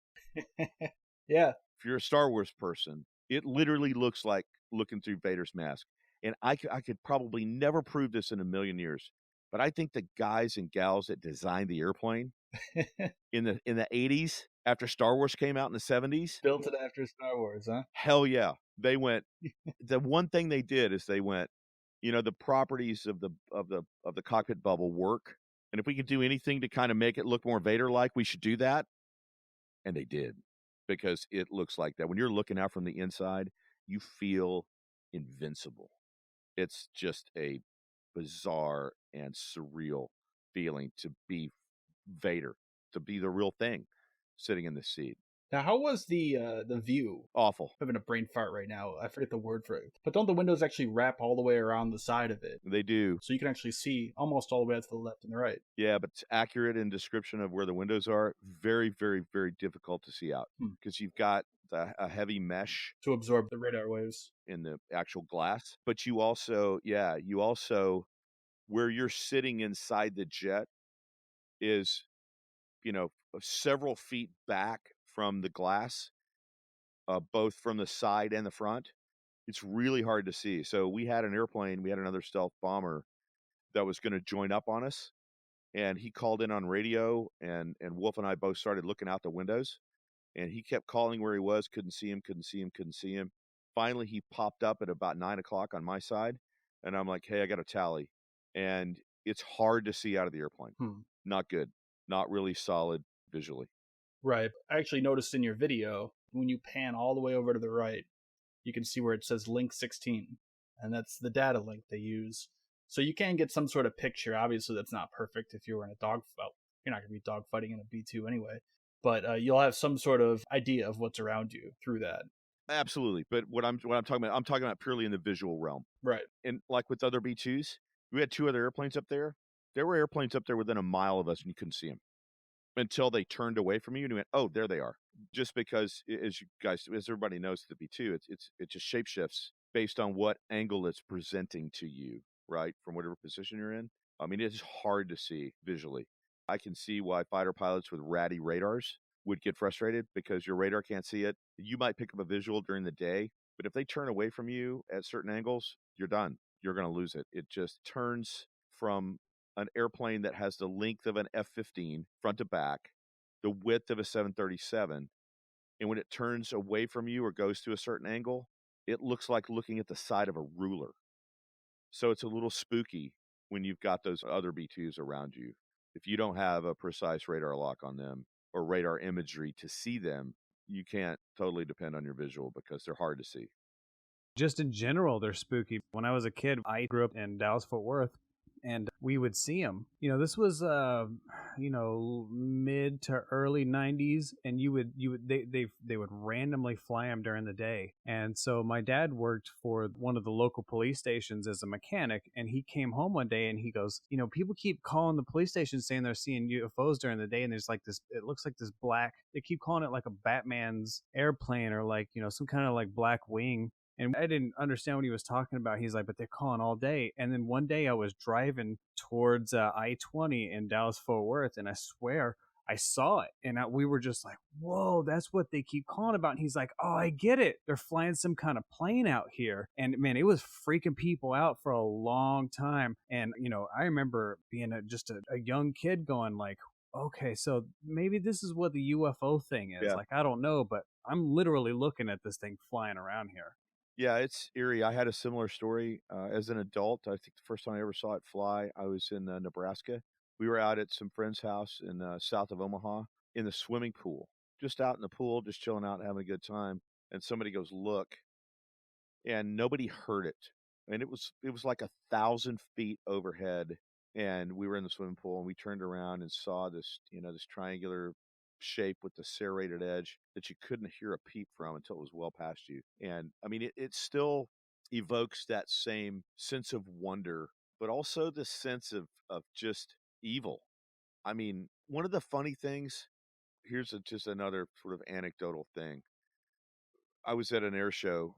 Yeah. If you're a Star Wars person, it literally looks like looking through Vader's mask. And I could probably never prove this in a million years, but I think the guys and gals that designed the airplane in the 80s, after Star Wars came out in the 70s, built it after Star Wars, huh? Hell yeah. They went, the one thing they did is they went, you know, the properties of the cockpit bubble work. And if we could do anything to kind of make it look more Vader-like, we should do that. And they did, because it looks like that. When you're looking out from the inside, you feel invincible. It's just a bizarre and surreal feeling to be Vader, to be the real thing sitting in the seat. Now, how was the view? Awful. I'm having a brain fart right now. I forget the word for it. But don't the windows actually wrap all the way around the side of it? They do. So you can actually see almost all the way out to the left and the right. Yeah, but it's accurate in description of where the windows are. Very, very, very difficult to see out, because you've got a heavy mesh to absorb the radar waves in the actual glass. But you also, where you're sitting inside the jet is, you know, several feet back from the glass, both from the side and the front. It's really hard to see. So we had another stealth bomber that was going to join up on us, and he called in on radio, and Wolf and I both started looking out the windows, and he kept calling where he was, couldn't see him. Finally, he popped up at about 9 o'clock on my side, and I'm like, hey, I got a tally. And it's hard to see out of the airplane. Not good. Not really solid visually. Right. I actually noticed in your video, when you pan all the way over to the right, you can see where it says link 16, and that's the data link they use. So you can get some sort of picture. Obviously, that's not perfect if you were in a dog. Well, you're not going to be dogfighting in a B-2 anyway, but you'll have some sort of idea of what's around you through that. Absolutely. But what I'm talking about, I'm talking about purely in the visual realm. Right. And like with other B-2s, we had 2 other airplanes up there. There were airplanes up there within a mile of us, and you couldn't see them until they turned away from you, and you went, "Oh, there they are." Just because, as you guys, as everybody knows, the B-2, it just shapeshifts based on what angle it's presenting to you, right, from whatever position you're in. I mean, it's hard to see visually. I can see why fighter pilots with ratty radars would get frustrated because your radar can't see it. You might pick up a visual during the day, but if they turn away from you at certain angles, you're done. You're going to lose it. It just turns from an airplane that has the length of an F-15 front to back, the width of a 737, and when it turns away from you or goes to a certain angle, it looks like looking at the side of a ruler. So it's a little spooky when you've got those other B-2s around you. If you don't have a precise radar lock on them or radar imagery to see them, you can't totally depend on your visual because they're hard to see. Just in general, they're spooky. When I was a kid, I grew up in Dallas, Fort Worth, and we would see them. This was mid to early 90s, and they would randomly fly them during the day. And so my dad worked for one of the local police stations as a mechanic, and he came home one day and he goes, people keep calling the police station saying they're seeing UFOs during the day, and there's like this, it looks like this black, they keep calling it like a Batman's airplane or like, some kind of like black wing. And I didn't understand what he was talking about. He's like, but they're calling all day. And then one day I was driving towards I-20 in Dallas Fort Worth, and I swear I saw it. And we were just like, whoa, that's what they keep calling about. And he's like, oh, I get it. They're flying some kind of plane out here. And man, it was freaking people out for a long time. And, I remember being just a young kid going like, okay, so maybe this is what the UFO thing is. Yeah. Like, I don't know, but I'm literally looking at this thing flying around here. Yeah, it's eerie. I had a similar story as an adult. I think the first time I ever saw it fly, I was in Nebraska. We were out at some friend's house in south of Omaha in the swimming pool, just out in the pool, just chilling out, having a good time. And somebody goes, "Look," and nobody heard it. And it was like 1,000 feet overhead. And we were in the swimming pool, and we turned around and saw this, this triangular shape with the serrated edge that you couldn't hear a peep from until it was well past you. And I mean, it still evokes that same sense of wonder, but also the sense of just evil. I mean, one of the funny things, here's just another sort of anecdotal thing. I was at an air show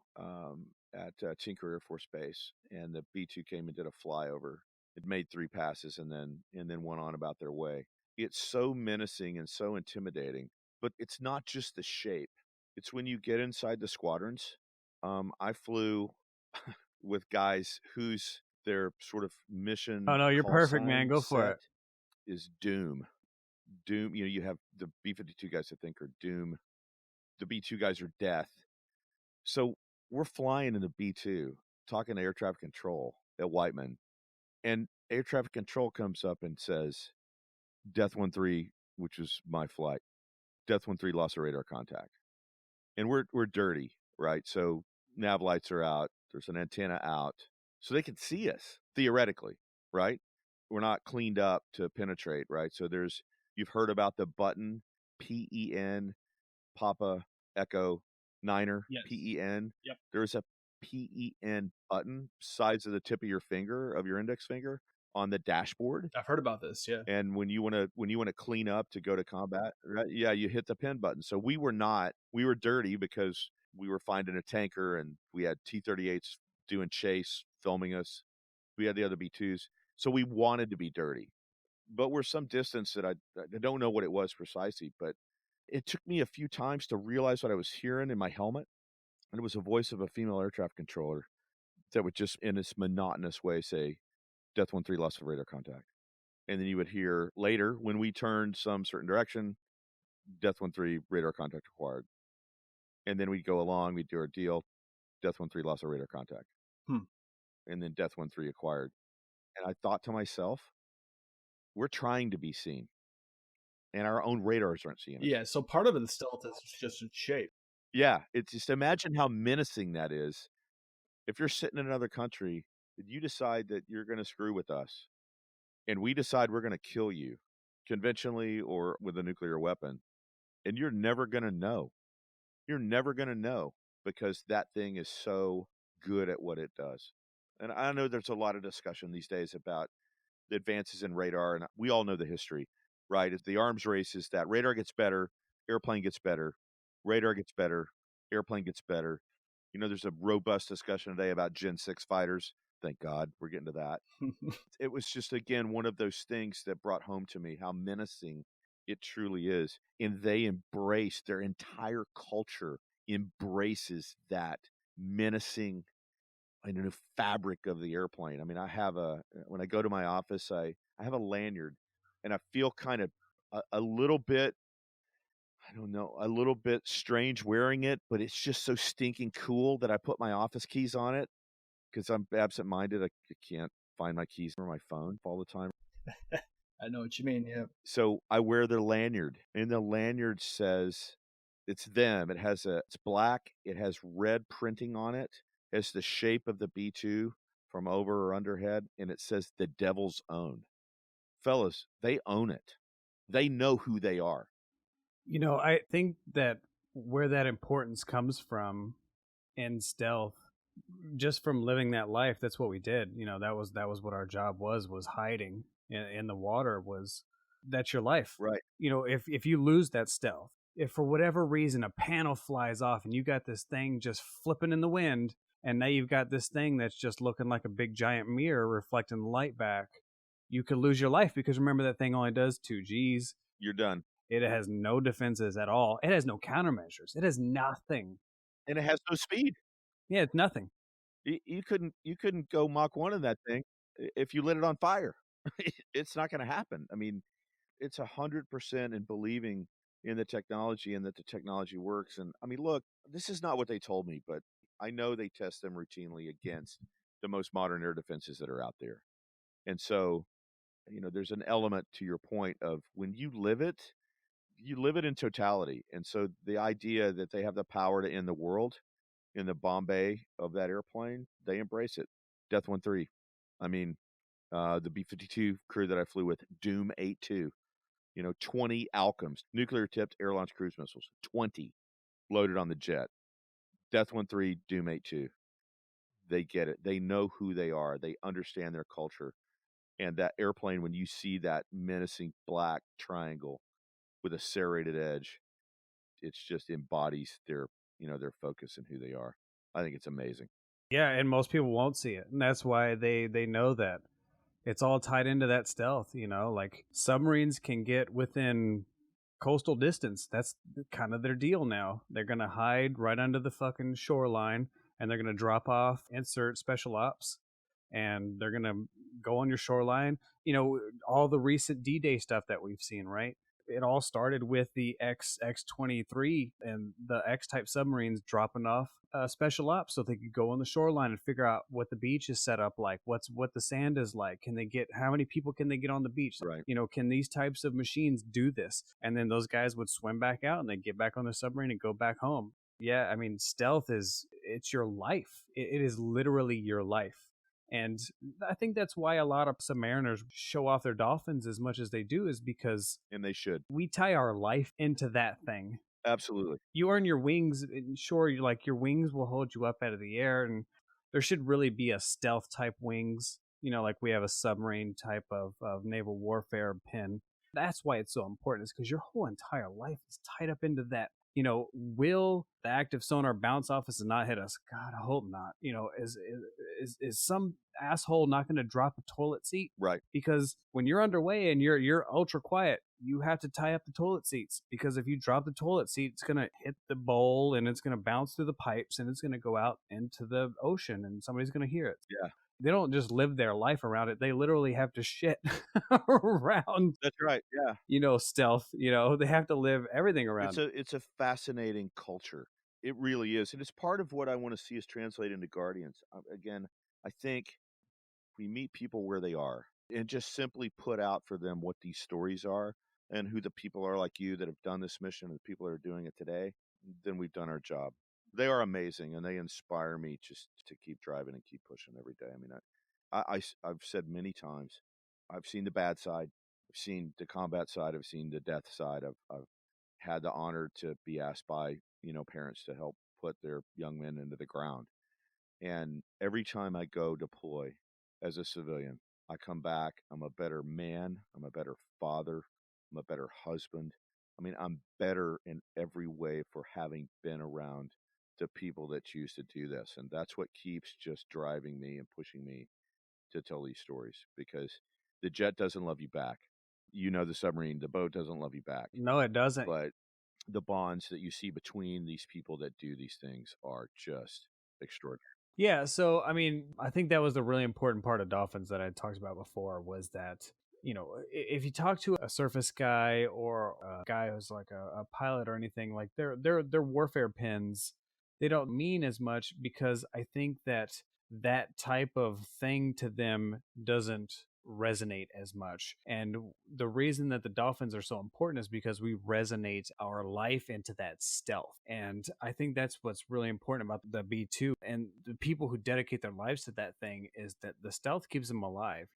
at Tinker Air Force Base, and the B-2 came and did a flyover. It made 3 passes and then went on about their way. It's so menacing and so intimidating, but it's not just the shape. It's when you get inside the squadrons. I flew with guys whose their sort of mission. Oh no, you're call perfect, sign man. Go for set it. Is Doom. Doom. You have the B-52 guys I think are Doom. The B-2 guys are Death. So we're flying in the B-2, talking to air traffic control at Whiteman, and air traffic control comes up and says, Death 1-3, which was my flight, Death 1-3 lost a radar contact. And we're dirty, right? So nav lights are out. There's an antenna out. So they can see us, theoretically, right? We're not cleaned up to penetrate, right? So you've heard about the button, PEN, Papa Echo Niner, Yes. PEN. Yep. There's a PEN button, size of the tip of your finger, of your index finger, on the dashboard. I've heard about this, yeah. And when you want to clean up to go to combat, right? Yeah, you hit the pen button. So we were dirty because we were finding a tanker, and we had T-38s doing chase, filming us. We had the other B-2s. So we wanted to be dirty. But we're some distance that I don't know what it was precisely, but it took me a few times to realize what I was hearing in my helmet. And it was a voice of a female air traffic controller that would just, in this monotonous way, say, Death 1-3 lost of radar contact. And then you would hear later, when we turned some certain direction, Death 1-3 radar contact acquired. And then we'd go along, we'd do our deal, Death 1-3 lost of radar contact. And then Death 1-3 acquired. And I thought to myself, we're trying to be seen. and our own radars aren't seeing us. Yeah, so part of the stealth is just its shape. Yeah, it's just imagine how menacing that is. If you're sitting in another country, you decide that you're going to screw with us, and we decide we're going to kill you, conventionally or with a nuclear weapon, and you're never going to know. You're never going to know because that thing is so good at what it does. And I know there's a lot of discussion these days about the advances in radar, and we all know the history, right? If the arms race is that radar gets better, airplane gets better, radar gets better, airplane gets better. You know, there's a robust discussion today about Gen 6 fighters. Thank God we're getting to that. It was just, again, one of those things that brought home to me how menacing it truly is. And they embrace, their entire culture embraces that menacing, I don't know, fabric of the airplane. I mean, when I go to my office, I have a lanyard, and I feel kind of a little bit, I don't know, a little bit strange wearing it, but it's just so stinking cool that I put my office keys on it because I'm absent-minded. I can't find my keys or my phone all the time. I know what you mean, yeah. So I wear their lanyard, and the lanyard says it's them. It's black. It has red printing on it. It's the shape of the B-2 from over or underhead, and it says the devil's own. Fellas, they own it. They know who they are. You know, I think that where that importance comes from in stealth, just from living that life, that's what we did. You know, that was what our job was hiding in the water. That's your life. Right. You know, if you lose that stealth, if for whatever reason a panel flies off and you got this thing just flipping in the wind, and now you've got this thing that's just looking like a big giant mirror reflecting the light back, you could lose your life, because remember, that thing only does 2 Gs. You're done. It has no defenses at all. It has no countermeasures. It has nothing. And it has no speed. Yeah, it's nothing. You couldn't go Mach 1 in that thing if you lit it on fire. It's not going to happen. I mean, it's 100% in believing in the technology and that the technology works. And I mean, look, this is not what they told me, but I know they test them routinely against the most modern air defenses that are out there. And so, you know, there's an element to your point of when you live it in totality. And so the idea that they have the power to end the world in the bomb bay of that airplane, they embrace it. Death 1-3. I mean, the B-52 crew that I flew with, Doom 8-2, 20 Alchems, nuclear-tipped air-launched cruise missiles, 20 loaded on the jet. Death 1-3, Doom 8-2. They get it. They know who they are. They understand their culture. And that airplane, when you see that menacing black triangle with a serrated edge, it just embodies their focus and who they are. I think it's amazing. Yeah, and most people won't see it, and that's why they know that it's all tied into that stealth. You know, like submarines can get within coastal distance. That's kind of their deal now. They're gonna hide right under the fucking shoreline, and they're gonna drop off, insert special ops, and they're gonna go on your shoreline. You know, all the recent D-Day stuff that we've seen, right? It all started with the X-23 and the X-type submarines dropping off special ops so they could go on the shoreline and figure out what the beach is set up like, what the sand is like. How many people can they get on the beach? Right. You know, can these types of machines do this? And then those guys would swim back out and they get back on the submarine and go back home. Yeah, I mean, stealth it's your life. It is literally your life. And I think that's why a lot of submariners show off their dolphins as much as they do, is because And they should. we tie our life into that thing. Absolutely. You earn your wings, and sure, your wings will hold you up out of the air, and there should really be a stealth type wings, you know, like we have a submarine type of naval warfare pin. That's why it's so important, is because your whole entire life is tied up into that. You know, will the active sonar bounce off us and not hit us? God, I hope not. You know, is some asshole not going to drop a toilet seat? Right. Because when you're underway and you're ultra quiet, you have to tie up the toilet seats, because if you drop the toilet seat, it's going to hit the bowl and it's going to bounce through the pipes and it's going to go out into the ocean and somebody's going to hear it. Yeah. They don't just live their life around it. They literally have to shit around. That's right. Yeah. You know, stealth. You know, they have to live everything around. It's a fascinating culture. It really is, and it's part of what I want to see us translate into Guardians. Again, I think we meet people where they are and just simply put out for them what these stories are. and who the people are like you that have done this mission and the people that are doing it today, then we've done our job. They are amazing, and they inspire me just to keep driving and keep pushing every day. I mean, I've said many times, I've seen the bad side, I've seen the combat side, I've seen the death side. I've had the honor to be asked by parents to help put their young men into the ground. And every time I go deploy as a civilian, I come back, I'm a better man, I'm a better father, I'm a better husband. I mean, I'm better in every way for having been around the people that choose to do this. And that's what keeps just driving me and pushing me to tell these stories, because the jet doesn't love you back. The submarine, the boat doesn't love you back. No, it doesn't. But the bonds that you see between these people that do these things are just extraordinary. Yeah, so I mean, I think that was the really important part of Dolphins that I talked about before, was that, if you talk to a surface guy or a guy who's like a pilot or anything, like their warfare pins, they don't mean as much, because I think that type of thing to them doesn't resonate as much. And the reason that the Dolphins are so important is because we resonate our life into that stealth. And I think that's what's really important about the B-2 and the people who dedicate their lives to that thing, is that the stealth keeps them alive.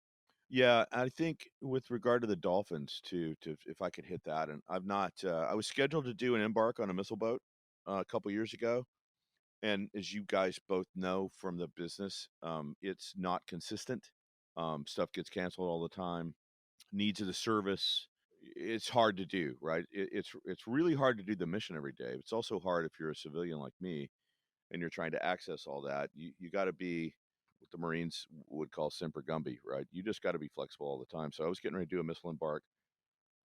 Yeah, I think with regard to the Dolphins too, to if I could hit that, and I've not. I was scheduled to do an embark on a missile boat a couple years ago, and as you guys both know from the business, it's not consistent. Stuff gets canceled all the time. Needs of the service. It's hard to do, right? It's really hard to do the mission every day. It's also hard if you're a civilian like me and you're trying to access all that. You got to be what the Marines would call semper gumby, right? You just got to be flexible all the time. So I was getting ready to do a missile embark.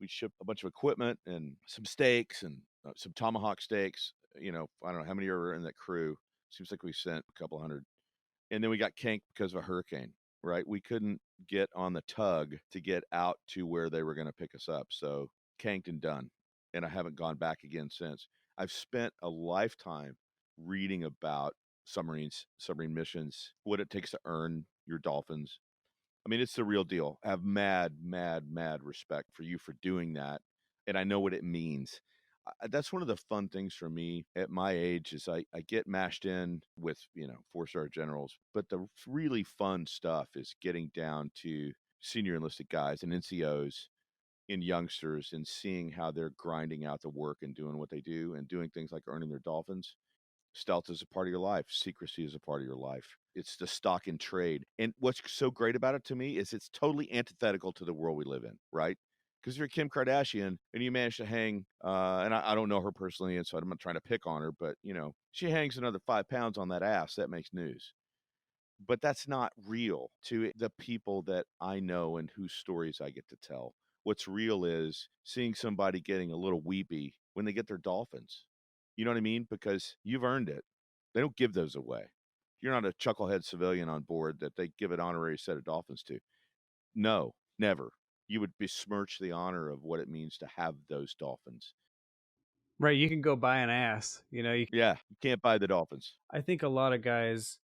We shipped a bunch of equipment and some steaks and some tomahawk steaks. I don't know how many are in that crew. Seems like we sent a couple hundred, and then we got canked because of a hurricane. Right, we couldn't get on the tug to get out to where they were going to pick us up, so canked and done. And I haven't gone back again since. I've spent a lifetime reading about submarine missions, what it takes to earn your Dolphins. I mean, it's the real deal. I have mad, mad, mad respect for you for doing that, and I know what it means. That's one of the fun things for me at my age is I get mashed in with, 4-star generals, but the really fun stuff is getting down to senior enlisted guys and NCOs and youngsters and seeing how they're grinding out the work and doing what they do and doing things like earning their Dolphins. Stealth is a part of your life. Secrecy is a part of your life. It's the stock in trade. And what's so great about it to me is it's totally antithetical to the world we live in, right? Because you're Kim Kardashian and you manage to hang, and I don't know her personally, and so I'm not trying to pick on her, but, she hangs another 5 pounds on that ass. That makes news. But that's not real to the people that I know and whose stories I get to tell. What's real is seeing somebody getting a little weepy when they get their Dolphins. You know what I mean? Because you've earned it. They don't give those away. You're not a chucklehead civilian on board that they give an honorary set of Dolphins to. No, never. You would besmirch the honor of what it means to have those Dolphins. Right, you can go buy an ass. Yeah, you can't buy the Dolphins. I think a lot of guys,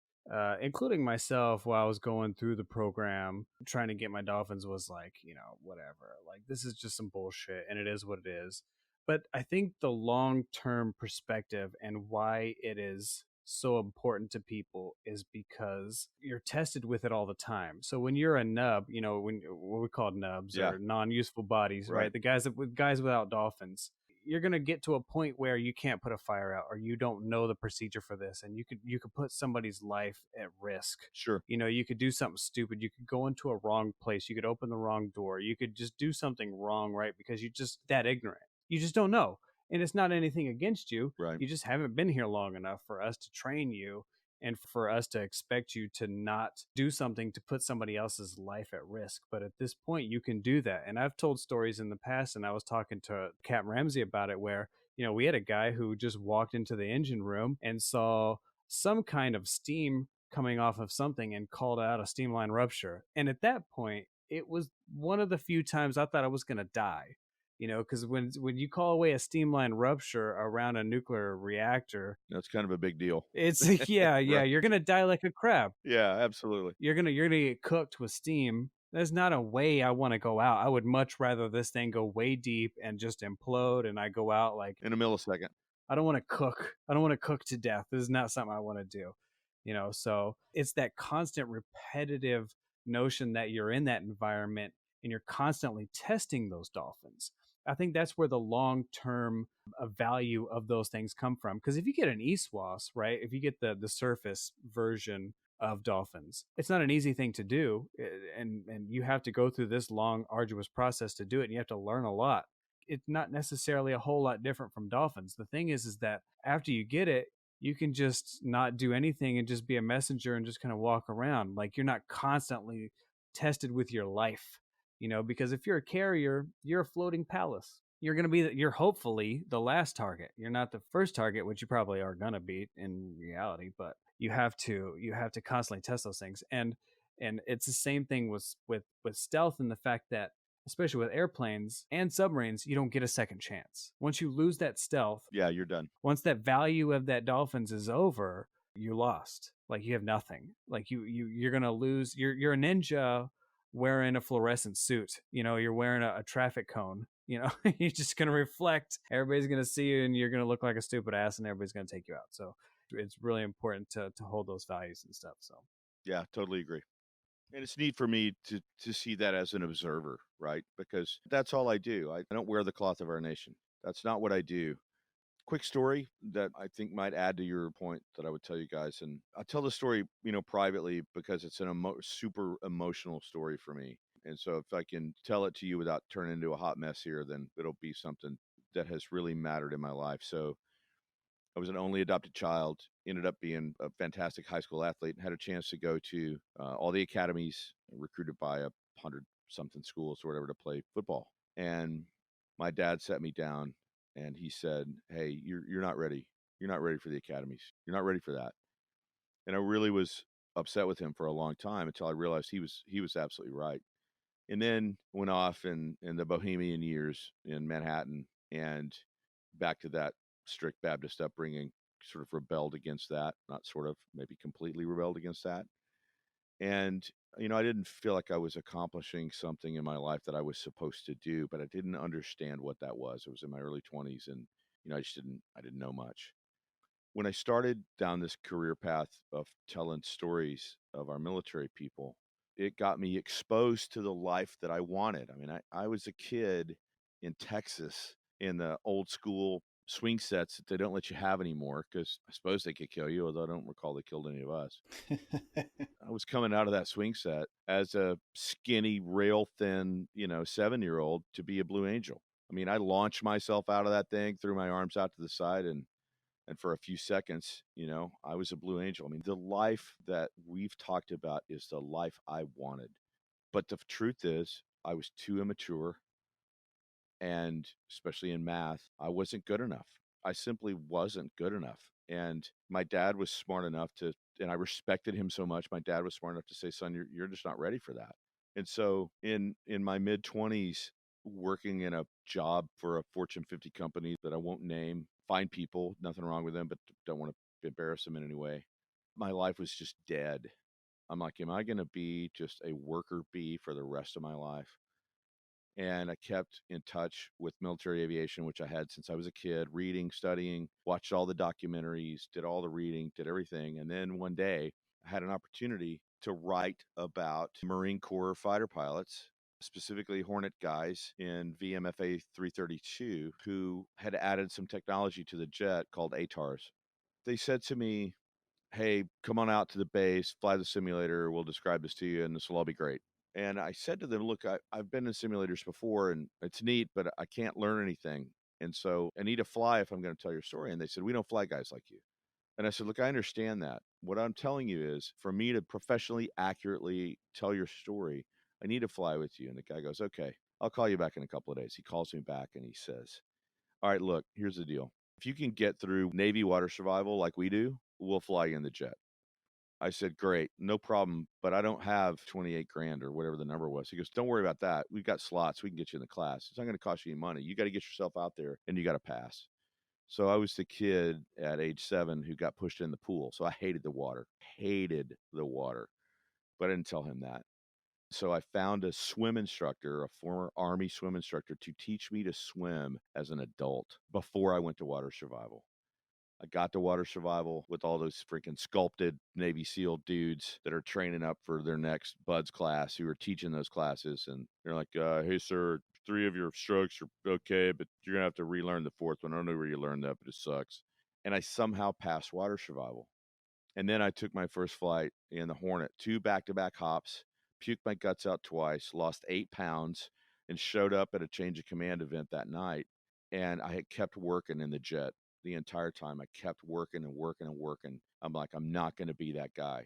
including myself, while I was going through the program, trying to get my Dolphins, was like, whatever. Like, this is just some bullshit, and it is what it is. But I think the long-term perspective and why it is so important to people is because you're tested with it all the time. So when you're a nub, when what we call nubs, Yeah. or non-useful bodies, right? The guys without Dolphins, you're going to get to a point where you can't put a fire out, or you don't know the procedure for this, and you could put somebody's life at risk. Sure. You could do something stupid. You could go into a wrong place. You could open the wrong door. You could just do something wrong, right? Because you're just that ignorant. You just don't know. And it's not anything against you. Right. You just haven't been here long enough for us to train you and for us to expect you to not do something to put somebody else's life at risk. But at this point, you can do that. And I've told stories in the past, and I was talking to Captain Ramsey about it, where, we had a guy who just walked into the engine room and saw some kind of steam coming off of something and called out a steamline rupture. And at that point, it was one of the few times I thought I was going to die. Because when you call away a steamline rupture around a nuclear reactor, that's kind of a big deal. It's yeah, Right. you're gonna die like a crab. Yeah, absolutely. You're gonna get cooked with steam, there's not a way I want to go out. I would much rather this thing go way deep and just implode, and I go out like in a millisecond. I don't want to cook. I don't want to cook to death. This is not something I want to do. So it's that constant repetitive notion that you're in that environment and you're constantly testing those dolphins. I think that's where the long-term value of those things come from. Because if you get an ESWAS, right, if you get the surface version of dolphins, it's not an easy thing to do, and you have to go through this long, arduous process to do it, and you have to learn a lot. It's not necessarily a whole lot different from dolphins. The thing is that after you get it, you can just not do anything and just be a messenger and just kind of walk around. Like, you're not constantly tested with your life, because if you're a carrier, you're a floating palace. You're going to be, you're hopefully the last target. You're not the first target, which you probably are going to be in reality, but you have to constantly test those things. And it's the same thing with stealth, and the fact that, especially with airplanes and submarines, you don't get a second chance. Once you lose that stealth, yeah, you're done. Once that value of that dolphins is over, you lost. Like, you have nothing. Like, you're gonna lose. You're a ninja wearing a fluorescent suit. You're wearing a traffic cone. You're just gonna reflect. Everybody's gonna see you, and you're gonna look like a stupid ass, and everybody's gonna take you out. So it's really important to hold those values and stuff. So yeah, totally agree. And it's neat for me to see that as an observer, right? Because that's all I do. I don't wear the cloth of our nation. That's not what I do. Quick story that I think might add to your point that I would tell you guys. And I'll tell the story, privately, because it's an super emotional story for me. And so if I can tell it to you without turning into a hot mess here, then it'll be something that has really mattered in my life. So I was an only adopted child, ended up being a fantastic high school athlete, and had a chance to go to all the academies, recruited by 100-something schools or whatever to play football. And my dad sat me down and he said, "Hey, you're not ready. You're not ready for the academies. You're not ready for that." And I really was upset with him for a long time until I realized he was absolutely right. And then went off in the bohemian years in Manhattan, and back to that strict Baptist upbringing, sort of rebelled against that, not sort of, maybe completely rebelled against that. And, I didn't feel like I was accomplishing something in my life that I was supposed to do, but I didn't understand what that was. It was in my early 20s, and, I didn't know much. When I started down this career path of telling stories of our military people, it got me exposed to the life that I wanted. I mean, I was a kid in Texas in the old school swing sets that they don't let you have anymore because I suppose they could kill you, although I don't recall they killed any of us. I was coming out of that swing set as a skinny, rail thin, 7-year-old to be a Blue Angel. I mean, I launched myself out of that thing, threw my arms out to the side, and for a few seconds, I was a Blue Angel. I mean, the life that we've talked about is the life I wanted. But the truth is, I was too immature. And especially in math, I wasn't good enough. I simply wasn't good enough. And my dad was smart enough and I respected him so much. My dad was smart enough to say, "Son, you're just not ready for that." And so in my mid 20s, working in a job for a Fortune 50 company that I won't name, fine people, nothing wrong with them, but don't want to embarrass them in any way. My life was just dead. I'm like, am I going to be just a worker bee for the rest of my life? And I kept in touch with military aviation, which I had since I was a kid, reading, studying, watched all the documentaries, did all the reading, did everything. And then one day I had an opportunity to write about Marine Corps fighter pilots, specifically Hornet guys in VMFA 332, who had added some technology to the jet called ATARs. They said to me, "Hey, come on out to the base, fly the simulator. We'll describe this to you, and this will all be great." And I said to them, "Look, I've been in simulators before, and it's neat, but I can't learn anything. And so I need to fly if I'm going to tell your story." And they said, "We don't fly guys like you." And I said, "Look, I understand that. What I'm telling you is, for me to professionally, accurately tell your story, I need to fly with you." And the guy goes, "Okay, I'll call you back in a couple of days." He calls me back and he says, "All right, look, here's the deal. If you can get through Navy water survival like we do, we'll fly you in the jet." I said, "Great, no problem, but I don't have 28 grand or whatever the number was." He goes, "Don't worry about that. We've got slots. We can get you in the class. It's not going to cost you any money. You got to get yourself out there and you got to pass." So I was the kid at age 7 who got pushed in the pool. So I hated the water, but I didn't tell him that. So I found a swim instructor, a former Army swim instructor, to teach me to swim as an adult before I went to water survival. I got to water survival with all those freaking sculpted Navy SEAL dudes that are training up for their next BUDS class who are teaching those classes. And they're like, hey, sir, 3 of your strokes are okay, but you're going to have to relearn the 4th one. I don't know where you learned that, but it sucks. And I somehow passed water survival. And then I took my first flight in the Hornet, 2 back-to-back hops, puked my guts out twice, lost 8 pounds, and showed up at a change of command event that night. And I had kept working in the jet the entire time. I kept working and working and working. I'm like, I'm not going to be that guy.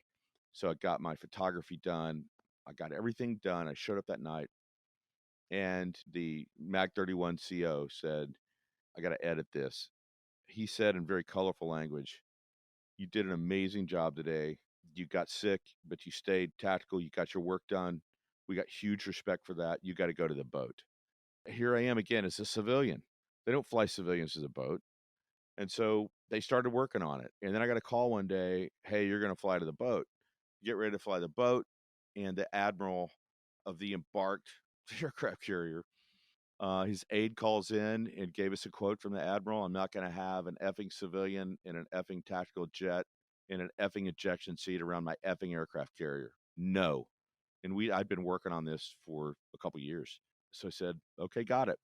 So I got my photography done. I got everything done. I showed up that night. And the MAG 31 CO said, I got to edit this. He said in very colorful language, you did an amazing job today. You got sick, but you stayed tactical. You got your work done. We got huge respect for that. You got to go to the boat. Here I am again as a civilian. They don't fly civilians to the boat. And so they started working on it. And then I got a call one day, hey, you're going to fly to the boat. Get ready to fly the boat. And the admiral of the embarked aircraft carrier, his aide calls in and gave us a quote from the admiral. I'm not going to have an effing civilian in an effing tactical jet in an effing ejection seat around my effing aircraft carrier. No. And I'd been working on this for a couple years. So I said, okay, got it.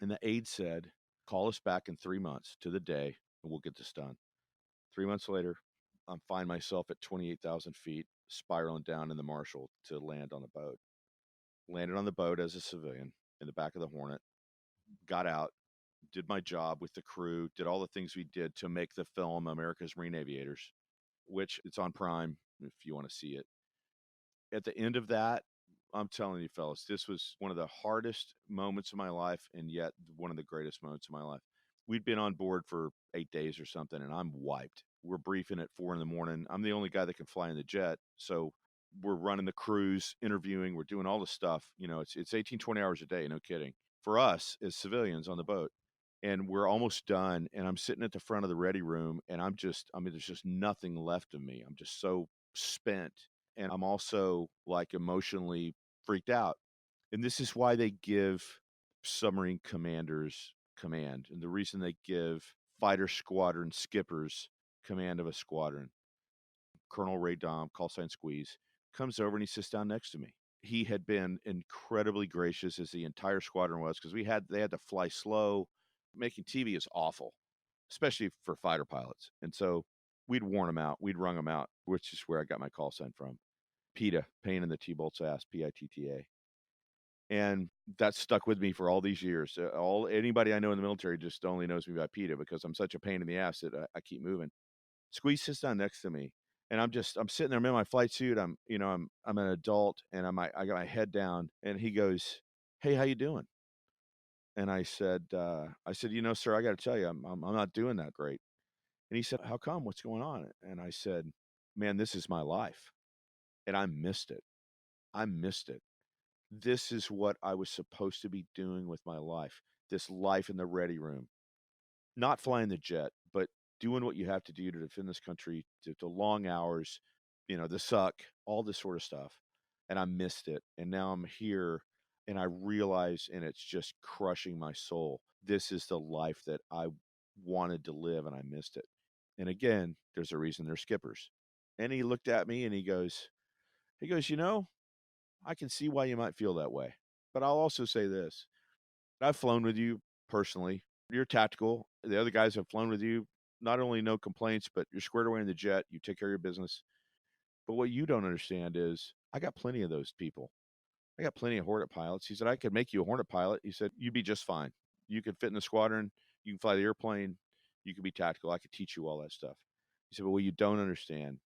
And the aide said, call us back in 3 months to the day and we'll get this done. 3 months later, I find myself at 28,000 feet, spiraling down in the Marshall to land on the boat. Landed on the boat as a civilian in the back of the Hornet, got out, did my job with the crew, did all the things we did to make the film America's Marine Aviators, which it's on Prime if you want to see it. At the end of that, I'm telling you, fellas, this was one of the hardest moments of my life, and yet one of the greatest moments of my life. We'd been on board for 8 days or something, and I'm wiped. We're briefing at 4 a.m. I'm the only guy that can fly in the jet, so we're running the cruise, interviewing, we're doing all the stuff. You know, it's 18, 20 hours a day, no kidding. For us as civilians on the boat, and we're almost done, and I'm sitting at the front of the ready room, and there's just nothing left of me. I'm just so spent, and I'm also like emotionally freaked out. And this is why they give submarine commanders command, and the reason they give fighter squadron skippers command of a squadron. Colonel Ray Dom, call sign Squeeze, comes over and he sits down next to me. He had been incredibly gracious, as the entire squadron was, because they had to fly slow. Making TV is awful, especially for fighter pilots. And so we'd worn them out, we'd wrung them out, which is where I got my call sign from. PITA, pain in the T-bolt's ass, PITTA. And that stuck with me for all these years. Anybody I know in the military just only knows me by PITA because I'm such a pain in the ass that I keep moving. Squeeze sits down next to me, and I'm sitting there. I'm in my flight suit. I'm an adult, and I got my head down, and he goes, "Hey, how you doing?" And I said, sir, I got to tell you, I'm not doing that great. And he said, how come? What's going on? And I said, man, this is my life, and I missed it. I missed it. This is what I was supposed to be doing with my life. This life in the ready room, not flying the jet, but doing what you have to do to defend this country, to long hours, the suck, all this sort of stuff. And I missed it. And now I'm here and I realize, and it's just crushing my soul. This is the life that I wanted to live, and I missed it. And again, there's a reason they're skippers. And he looked at me and he goes, I can see why you might feel that way. But I'll also say this. I've flown with you personally. You're tactical. The other guys have flown with you. Not only no complaints, but you're squared away in the jet. You take care of your business. But what you don't understand is I got plenty of those people. I got plenty of Hornet pilots. He said, I could make you a Hornet pilot. He said, you'd be just fine. You could fit in the squadron. You can fly the airplane. You could be tactical. I could teach you all that stuff. He said, but what you don't understand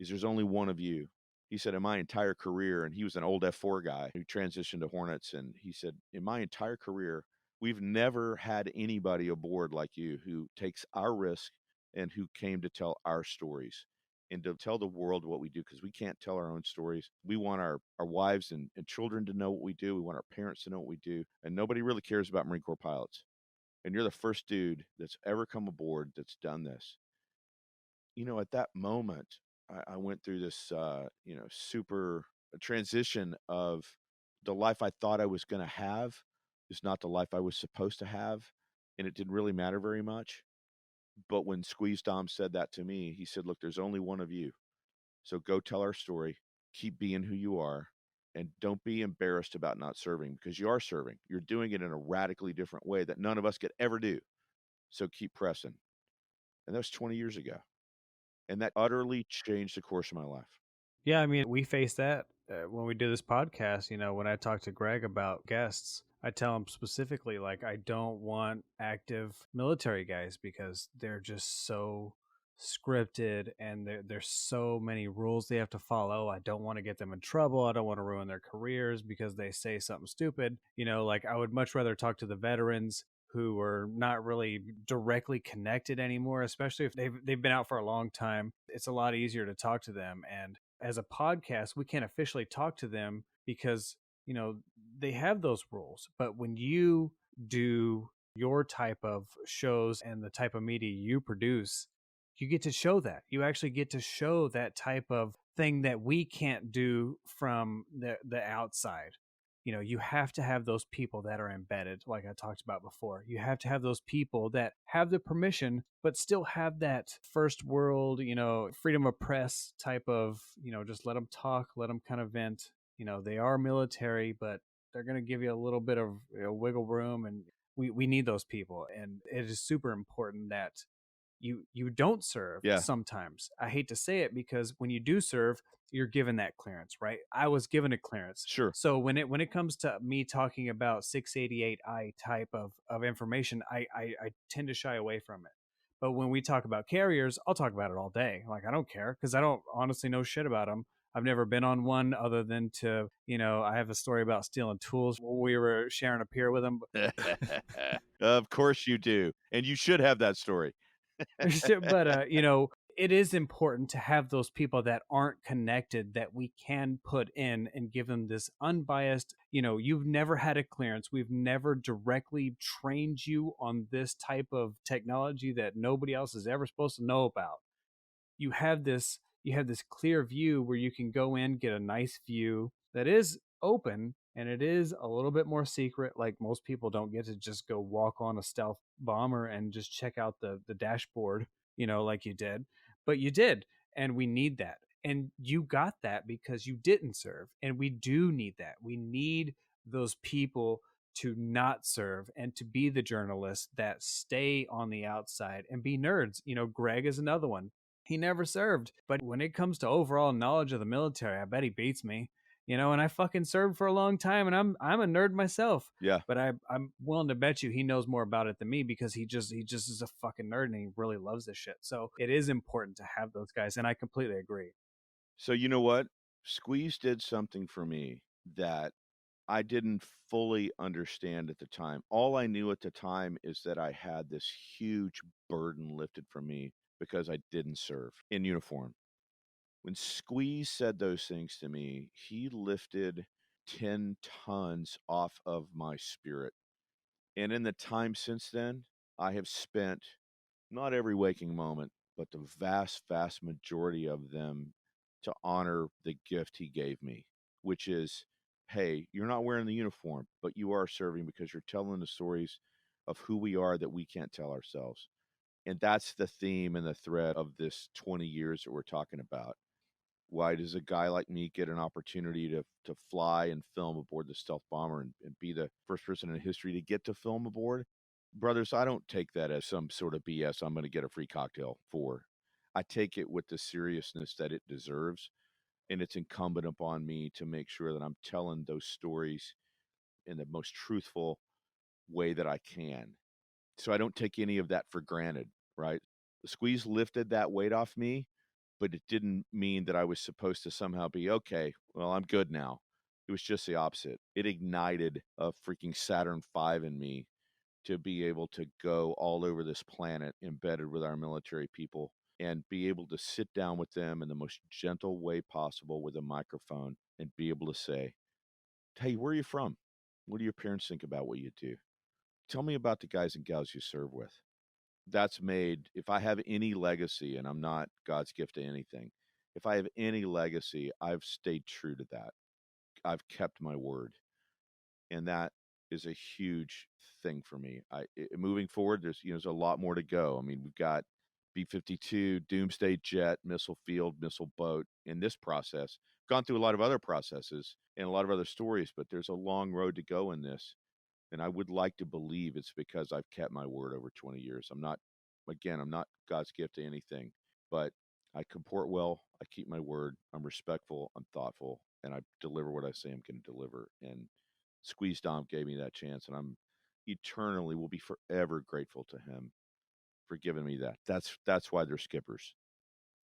is there's only one of you. He said, in my entire career, and he was an old F4 guy who transitioned to Hornets, and he said, in my entire career, we've never had anybody aboard like you who takes our risk and who came to tell our stories and to tell the world what we do, because we can't tell our own stories. We want our wives and children to know what we do. We want our parents to know what we do. And nobody really cares about Marine Corps pilots. And you're the first dude that's ever come aboard that's done this. At that moment, I went through this, super a transition of the life I thought I was going to have is not the life I was supposed to have, and it didn't really matter very much. But when Squeeze Dom said that to me, he said, "Look, there's only one of you. So go tell our story, keep being who you are, and don't be embarrassed about not serving because you are serving. You're doing it in a radically different way that none of us could ever do. So keep pressing." And that was 20 years ago. And that utterly changed the course of my life. Yeah, I mean, we face that when we do this podcast. When I talk to Greg about guests, I tell him specifically, like, I don't want active military guys because they're just so scripted and there's so many rules they have to follow. I don't want to get them in trouble. I don't want to ruin their careers because they say something stupid. Like, I would much rather talk to the veterans who are not really directly connected anymore, especially if they've been out for a long time. It's a lot easier to talk to them. And as a podcast, we can't officially talk to them because, they have those rules. But when you do your type of shows and the type of media you produce, you get to show that. You actually get to show that type of thing that we can't do from the outside. You have to have those people that are embedded, like I talked about before. You have to have those people that have the permission, but still have that first world, freedom of press type of, just let them talk, let them kind of vent. They are military, but they're going to give you a little bit of wiggle room. And we need those people. And it is super important that you don't serve. Yeah. Sometimes I hate to say it because when you do serve, you're given that clearance, right? I was given a clearance. Sure. So when it comes to me talking about 688I type of information, I tend to shy away from it. But when we talk about carriers, I'll talk about it all day. Like, I don't care because I don't honestly know shit about them. I've never been on one other than to, I have a story about stealing tools. We were sharing a pier with them. Of course you do. And you should have that story. But it is important to have those people that aren't connected that we can put in and give them this unbiased, you've never had a clearance. We've never directly trained you on this type of technology that nobody else is ever supposed to know about. You have this clear view where you can go in, get a nice view that is open, and it is a little bit more secret. Like, most people don't get to just go walk on a stealth bomber and just check out the dashboard, like you did, but you did. And we need that. And you got that because you didn't serve. And we do need that. We need those people to not serve and to be the journalists that stay on the outside and be nerds. Greg is another one. He never served, but when it comes to overall knowledge of the military, I bet he beats me. And I fucking served for a long time, and I'm a nerd myself. Yeah. But I'm willing to bet you he knows more about it than me because he just is a fucking nerd and he really loves this shit. So it is important to have those guys, and I completely agree. So you know what? Squeeze did something for me that I didn't fully understand at the time. All I knew at the time is that I had this huge burden lifted from me because I didn't serve in uniform. When Squeeze said those things to me, he lifted 10 tons off of my spirit. And in the time since then, I have spent not every waking moment, but the vast, vast majority of them to honor the gift he gave me, which is, hey, you're not wearing the uniform, but you are serving because you're telling the stories of who we are that we can't tell ourselves. And that's the theme and the thread of this 20 years that we're talking about. Why does a guy like me get an opportunity to fly and film aboard the stealth bomber and be the first person in history to get to film aboard? Brothers, I don't take that as some sort of BS I'm going to get a free cocktail for. I take it with the seriousness that it deserves, and it's incumbent upon me to make sure that I'm telling those stories in the most truthful way that I can. So I don't take any of that for granted, right? The Squeeze lifted that weight off me, but it didn't mean that I was supposed to somehow be, okay, well, I'm good now. It was just the opposite. It ignited a freaking Saturn V in me to be able to go all over this planet embedded with our military people and be able to sit down with them in the most gentle way possible with a microphone and be able to say, hey, where are you from? What do your parents think about what you do? Tell me about the guys and gals you serve with. That's made, if I have any legacy, and I'm not God's gift to anything, if I have any legacy, I've stayed true to that. I've kept my word, and that is a huge thing for me. Moving forward, there's a lot more to go. I mean, we've got B-52, Doomsday Jet, missile field, missile boat in this process. Gone through a lot of other processes and a lot of other stories, but there's a long road to go in this. And I would like to believe it's because I've kept my word over 20 years. I'm not God's gift to anything, but I comport well. I keep my word. I'm respectful. I'm thoughtful, and I deliver what I say I'm going to deliver. And Squeeze Dom gave me that chance, and I'm eternally will be forever grateful to him for giving me that. That's why they're skippers.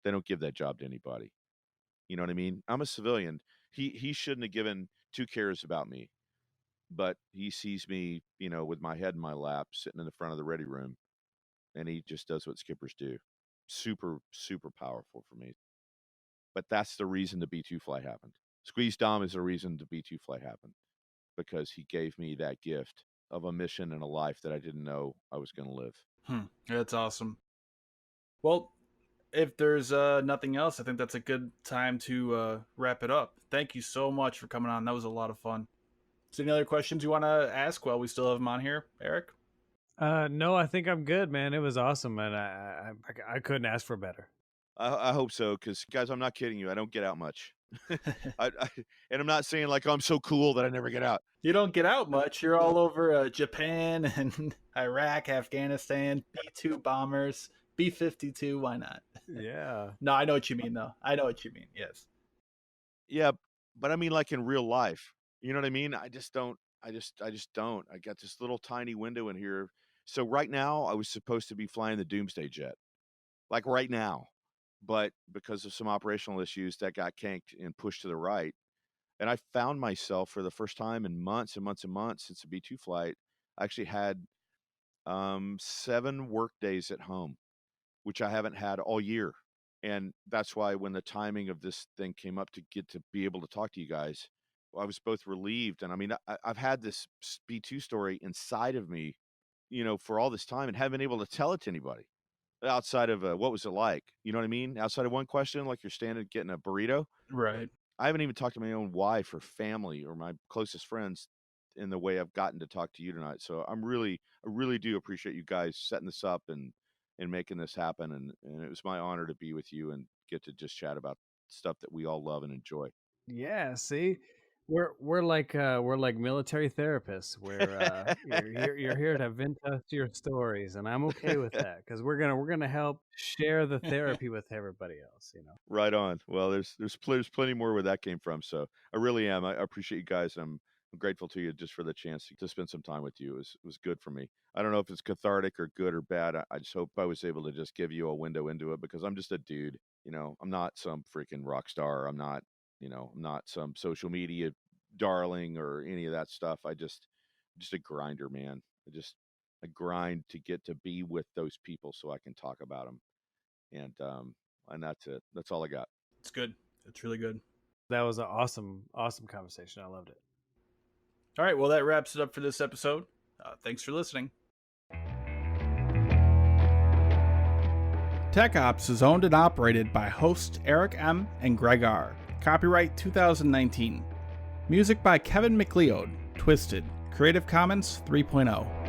They don't give that job to anybody. You know what I mean? I'm a civilian. He shouldn't have given two cares about me, but he sees me, with my head in my lap, sitting in the front of the ready room, and he just does what skippers do. Super, super powerful for me. But that's the reason the B-2 flight happened. Squeeze Dom is the reason the B-2 flight happened, because he gave me that gift of a mission and a life that I didn't know I was going to live. That's awesome. Well, if there's nothing else, I think that's a good time to wrap it up. Thank you so much for coming on. That was a lot of fun. Is there any other questions you want to ask while we still have them on here, Eric? No, I think I'm good, man. It was awesome, and I couldn't ask for better. I hope so, because, guys, I'm not kidding you. I don't get out much. And I'm not saying like I'm so cool that I never get out. You don't get out much. You're all over Japan and Iraq, Afghanistan, B-2 bombers, B-52. Why not? Yeah. No, I know what you mean, though. I know what you mean. Yes. Yeah, but I mean, like in real life, you know what I mean? I just don't. I just don't. I got this little tiny window in here. So right now, I was supposed to be flying the Doomsday Jet, like right now, but because of some operational issues, that got canked and pushed to the right. And I found myself for the first time in months and months and months since the B-2 flight, I actually had 7 work days at home, which I haven't had all year. And that's why when the timing of this thing came up to get to be able to talk to you guys, I was both relieved. And I mean, I've had this B-2 story inside of me, for all this time, and haven't been able to tell it to anybody outside of what was it like? You know what I mean? Outside of one question, like you're standing getting a burrito. Right. I haven't even talked to my own wife or family or my closest friends in the way I've gotten to talk to you tonight. So I really do appreciate you guys setting this up and making this happen. And it was my honor to be with you and get to just chat about stuff that we all love and enjoy. Yeah. See, we're like military therapists. You're here to vent us your stories, and I'm okay with that, because we're gonna help share the therapy with everybody else. Right on. Well, there's plenty more where that came from. So I really am. I appreciate you guys. I'm grateful to you just for the chance to spend some time with you. It was good for me. I don't know if it's cathartic or good or bad. I just hope I was able to just give you a window into it, because I'm just a dude. I'm not some freaking rock star. I'm not some social media darling or any of that stuff. I'm just a grinder, man. I grind to get to be with those people so I can talk about them. And that's it. That's all I got. It's good. It's really good. That was an awesome conversation. I loved it. All right. Well, that wraps it up for this episode. Thanks for listening. Tech Ops is owned and operated by hosts Eric M. and Greg R. Copyright 2019. Music by Kevin MacLeod. Twisted. Creative Commons 3.0.